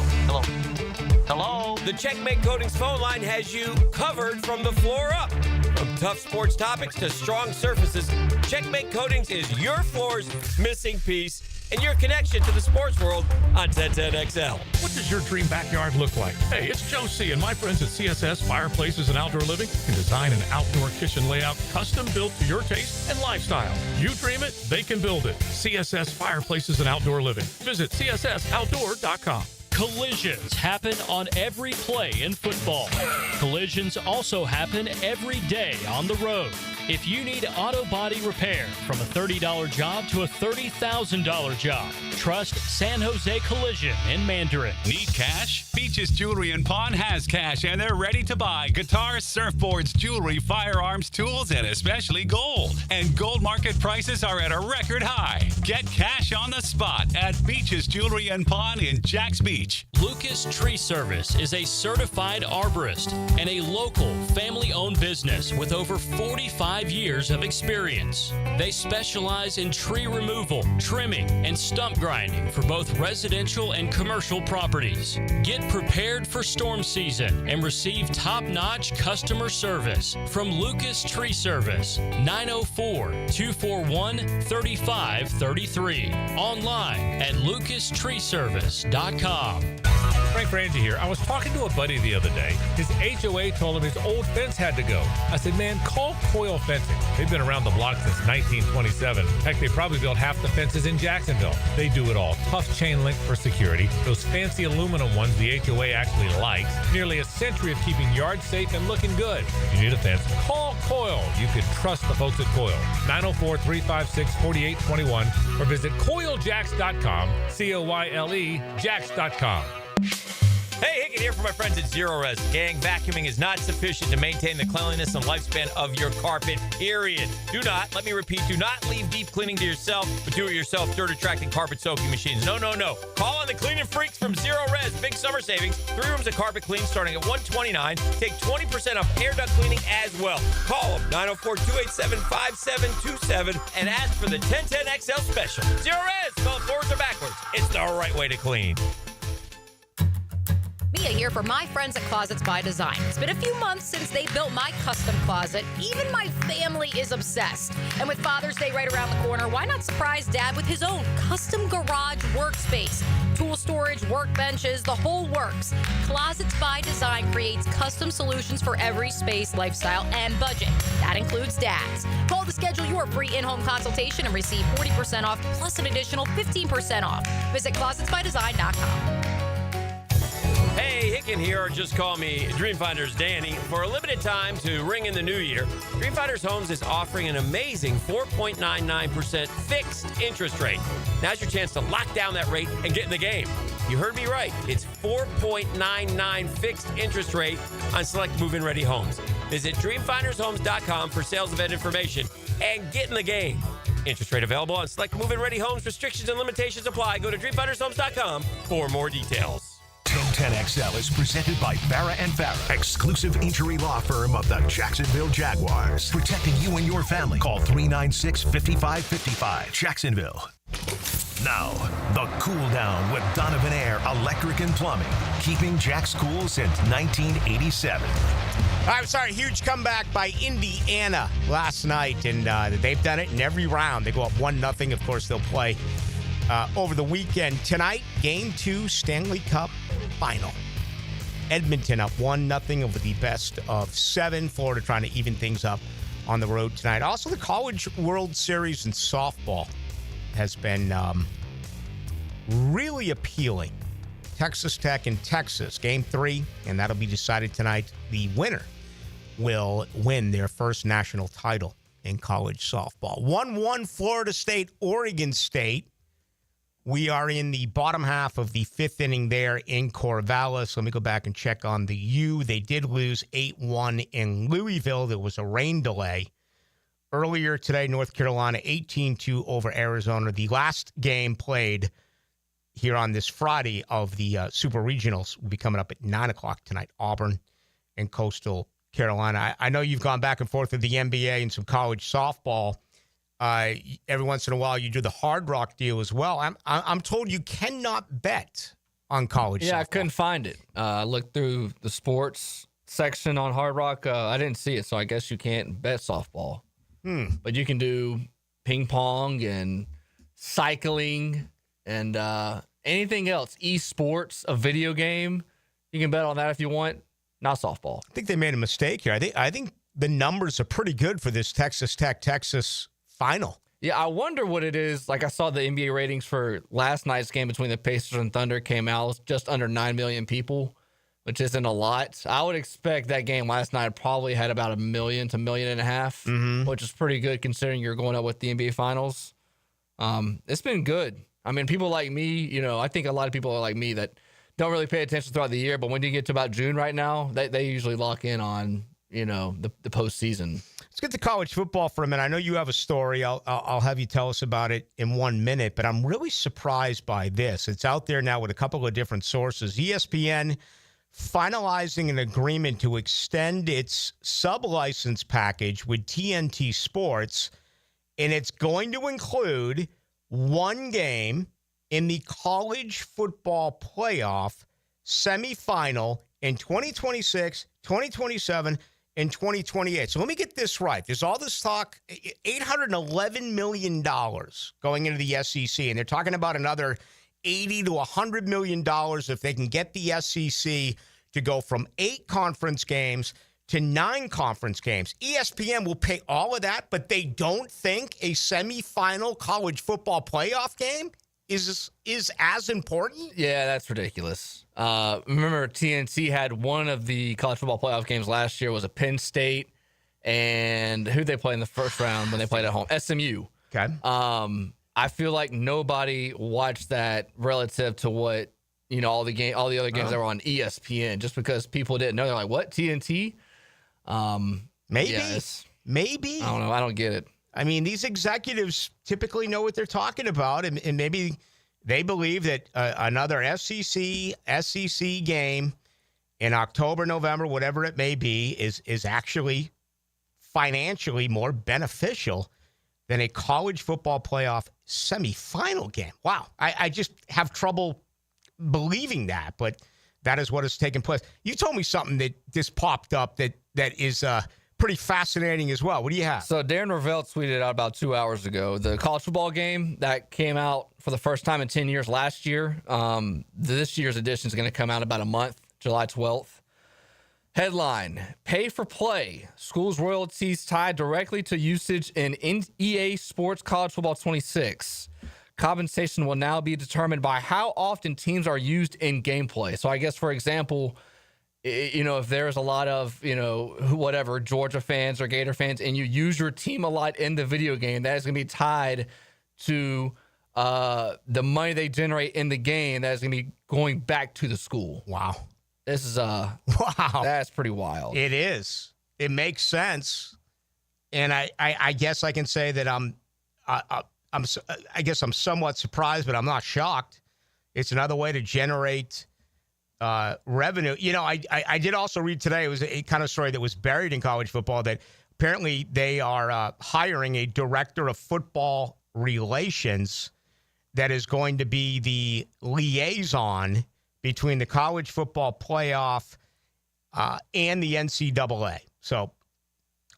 The Checkmate Coatings phone line has you covered from the floor up. From tough sports topics to strong surfaces, Checkmate Coatings is your floor's missing piece and your connection to the sports world on 1010XL. What does your dream backyard look like? Hey, it's Joe C. and my friends at CSS Fireplaces and Outdoor Living can design an outdoor kitchen layout custom built to your taste and lifestyle. You dream it, they can build it. CSS Fireplaces and Outdoor Living. Visit CSSOutdoor.com. Collisions happen on every play in football. Collisions also happen every day on the road. If you need auto body repair, from a $30 job to a $30,000 job, trust San Jose Collision in Mandarin. Need cash? Beaches Jewelry and Pawn has cash, and they're ready to buy guitars, surfboards, jewelry, firearms, tools, and especially gold. And gold market prices are at a record high. Get cash on the spot at Beaches Jewelry and Pawn in Jacks Beach. Lucas Tree Service is a certified arborist and a local family-owned business with over 45 years of experience. They specialize in tree removal, trimming, and stump grinding for both residential and commercial properties. Get prepared for storm season and receive top-notch customer service from Lucas Tree Service, 904-241-3533. Online at lucastreeservice.com. Frank Frangie here. I was talking to a buddy the other day. His HOA told him his old fence had to go. I said, man, call Coil Fencing. They've been around the block since 1927. Heck, they probably built half the fences in Jacksonville. They do it all. Tough chain link for security. Those fancy aluminum ones the HOA actually likes. Nearly a century of keeping yards safe and looking good. If you need a fence, call Coil. You can trust the folks at Coil. 904-356-4821 or visit coiljacks.com. COYLE Jacks.com. Hey, Hickett here for my friends at Zero Res. Gang, vacuuming is not sufficient to maintain the cleanliness and lifespan of your carpet, period. Do not leave deep cleaning to yourself, but do-it-yourself dirt-attracting carpet soaking machines. No. Call on the cleaning freaks from Zero Res. Big summer savings. 3 rooms of carpet clean starting at $129. Take 20% off air duct cleaning as well. Call them, 904-287-5727, and ask for the 1010XL special. Zero Res, spell it forwards or backwards. It's the right way to clean. Mia here for my friends at Closets by Design. It's been a few months since they built my custom closet. Even my family is obsessed. And with Father's Day right around the corner, why not surprise Dad with his own custom garage workspace? Tool storage, workbenches, the whole works. Closets by Design creates custom solutions for every space, lifestyle, and budget. That includes Dad's. Call to schedule your free in-home consultation and receive 40% off plus an additional 15% off. Visit closetsbydesign.com. Hey, Hicken here, or just call me Dreamfinders Danny. For a limited time to ring in the new year, Dreamfinders Homes is offering an amazing 4.99% fixed interest rate. Now's your chance to lock down that rate and get in the game. You heard me right. It's 4.99 fixed interest rate on select move-in ready homes. Visit dreamfindershomes.com for sales event information and get in the game. Interest rate available on select move-in ready homes. Restrictions and limitations apply. Go to dreamfindershomes.com for more details. 1010XL is presented by Farah & Farah, exclusive injury law firm of the Jacksonville Jaguars. Protecting you and your family. Call 396-5555. Jacksonville. Now, the Cool Down with Donovan Air Electric and Plumbing. Keeping Jack's cool since 1987. I'm sorry, huge comeback by Indiana last night, and they've done it in every round. They go up 1-0. Of course, they'll play over the weekend. Tonight, Game 2 Stanley Cup Final. Edmonton up 1-0 over the best of 7. Florida trying to even things up on the road tonight. Also, the College World Series in softball has been really appealing. Texas Tech and Texas, Game 3, and that'll be decided tonight. The winner will win their first national title in college softball. 1-1 Florida State, Oregon State. We are in the bottom half of the 5th inning there in Corvallis. Let me go back and check on the U. They did lose 8-1 in Louisville. There was a rain delay. Earlier today, North Carolina 18-2 over Arizona. The last game played here on this Friday of the Super Regionals will be coming up at 9 o'clock tonight. Auburn and Coastal Carolina. I know you've gone back and forth with the NBA and some college softball. Every once in a while, you do the Hard Rock deal as well. I'm told you cannot bet on college softball. I couldn't find it. I looked through the sports section on Hard Rock. I didn't see it, so I guess you can't bet softball. But you can do ping pong and cycling and anything else. Esports, a video game. You can bet on that if you want. Not softball. I think they made a mistake here. I think the numbers are pretty good for this Texas Tech-Texas final. Yeah, I wonder what it is. Like, I saw the NBA ratings for last night's game between the Pacers and Thunder came out. It was just under 9 million people, which isn't a lot. I would expect that game last night probably had about 1 million to 1.5 million, which is pretty good considering you're going up with the NBA Finals. It's been good. I mean, people like me, I think a lot of people are like me that don't really pay attention throughout the year, but when you get to about June right now, they usually lock in on, the postseason. Let's get to college football for a minute. I know you have a story. I'll have you tell us about it in 1 minute, but I'm really surprised by this. It's out there now with a couple of different sources. ESPN finalizing an agreement to extend its sub-license package with TNT Sports, and it's going to include one game in the college football playoff semifinal in 2026, 2027, and 2028. So let me get this right. There's all this talk, $811 million going into the SEC, and they're talking about another $80 to $100 million if they can get the SEC to go from 8 conference games to 9 conference games. ESPN will pay all of that, but they don't think a semifinal college football playoff game is as important? Yeah, that's ridiculous. Remember, TNT had one of the college football playoff games last year was a Penn State, and who'd they play in the first round when they played at home? SMU. Okay. I feel like nobody watched that relative to what, all the other games that were on ESPN, just because people didn't know. They're like, what, TNT? Maybe. Yeah, maybe. I don't know. I don't get it. I mean, these executives typically know what they're talking about, and maybe they believe that another SEC game in October, November, whatever it may be, is actually financially more beneficial than a college football playoff semifinal game. Wow. I just have trouble believing that, but that is what has taken place. You told me something that just popped up that is pretty fascinating as well. What do you have? So Darren Ravel tweeted out about 2 hours ago the college football game that came out for the first time in 10 years last year. This year's edition is going to come out in about a month, July 12th. Headline, pay for play. Schools' royalties tied directly to usage in EA Sports College Football 26. Compensation will now be determined by how often teams are used in gameplay. So I guess, for example, if there's a lot of, whatever, Georgia fans or Gator fans, and you use your team a lot in the video game, that is going to be tied to the money they generate in the game that is going to be going back to the school. Wow. This is, wow. That's pretty wild. It is. It makes sense. And I guess I can say that I guess I'm somewhat surprised, but I'm not shocked. It's another way to generate revenue. I did also read today, it was a kind of story that was buried in college football, that apparently they are hiring a director of football relations that is going to be the liaison between the college football playoff and the NCAA. So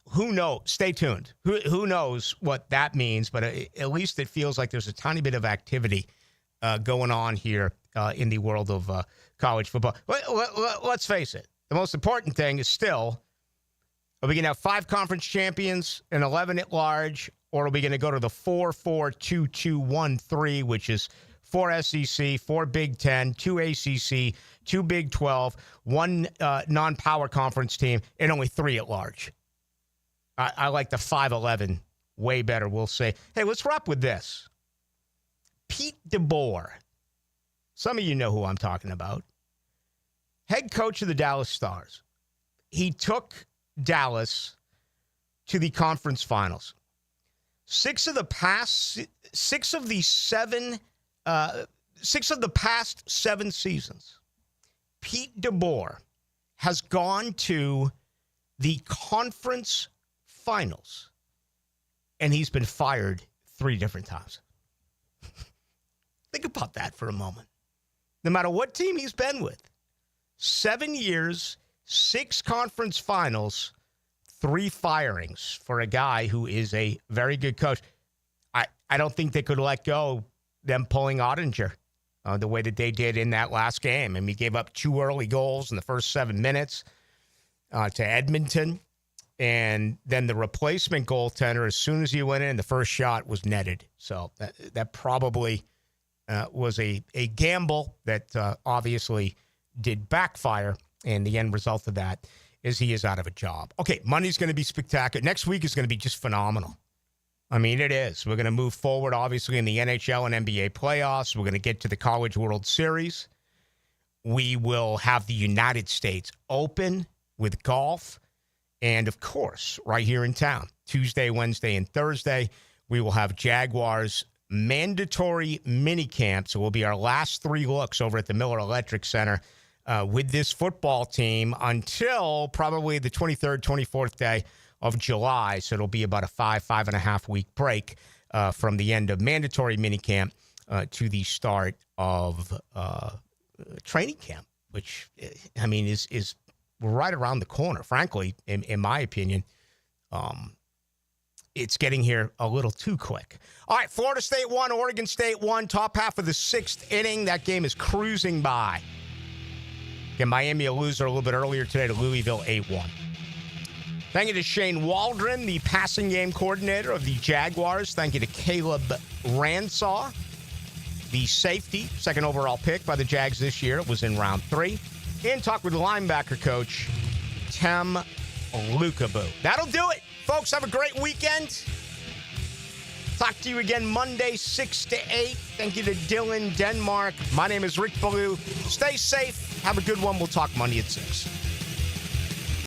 who knows? Stay tuned. Who knows what that means, but at least it feels like there's a tiny bit of activity going on here in the world of college football. Let's face it. The most important thing is still, are we going to have 5 conference champions and 11 at large, or are we going to go to the 4-4-2-2-1-3, which is 4 SEC, 4 Big 10, 2 ACC, 2 Big 12, 1 non-power conference team, and only 3 at large? I like the 5-11 way better, we'll say. Hey, let's wrap with this. Pete DeBoer. Some of you know who I'm talking about. Head coach of the Dallas Stars. He took Dallas to the conference finals. 6 of the past 7 seasons, Pete DeBoer has gone to the conference finals, and he's been fired 3 different times. Think about that for a moment. No matter what team he's been with, 7 years, 6 conference finals, 3 firings for a guy who is a very good coach. I don't think they could let go them pulling Ottinger the way that they did in that last game. And we gave up 2 early goals in the first 7 minutes to Edmonton. And then the replacement goaltender, as soon as he went in, the first shot was netted. So that probably was a gamble that obviously did backfire. And the end result of that is he is out of a job. Okay, Monday's going to be spectacular. Next week is going to be just phenomenal. I mean, it is. We're going to move forward, obviously, in the NHL and NBA playoffs. We're going to get to the College World Series. We will have the United States Open with golf. And, of course, right here in town, Tuesday, Wednesday, and Thursday, we will have Jaguars mandatory mini camp. So it will be our last 3 looks over at the Miller Electric Center with this football team until probably the 23rd, 24th day of July. So it'll be about a 5.5 week break from the end of mandatory minicamp to the start of training camp, which, I mean, is right around the corner. Frankly, in my opinion, it's getting here a little too quick. All right, Florida State 1, Oregon State 1, top half of the 6th inning. That game is cruising by. Again, Miami a loser a little bit earlier today to Louisville 8-1. Thank you to Shane Waldron, the passing game coordinator of the Jaguars. Thank you to Caleb Ransaw, the safety, 2nd overall pick by the Jags this year. It was in round 3. And talk with the linebacker coach, Tem Lukabu. That'll do it. Folks, have a great weekend. Talk to you again Monday, 6 to 8. Thank you to Dylan Denmark. My name is Rick Ballou. Stay safe. Have a good one. We'll talk Monday at 6.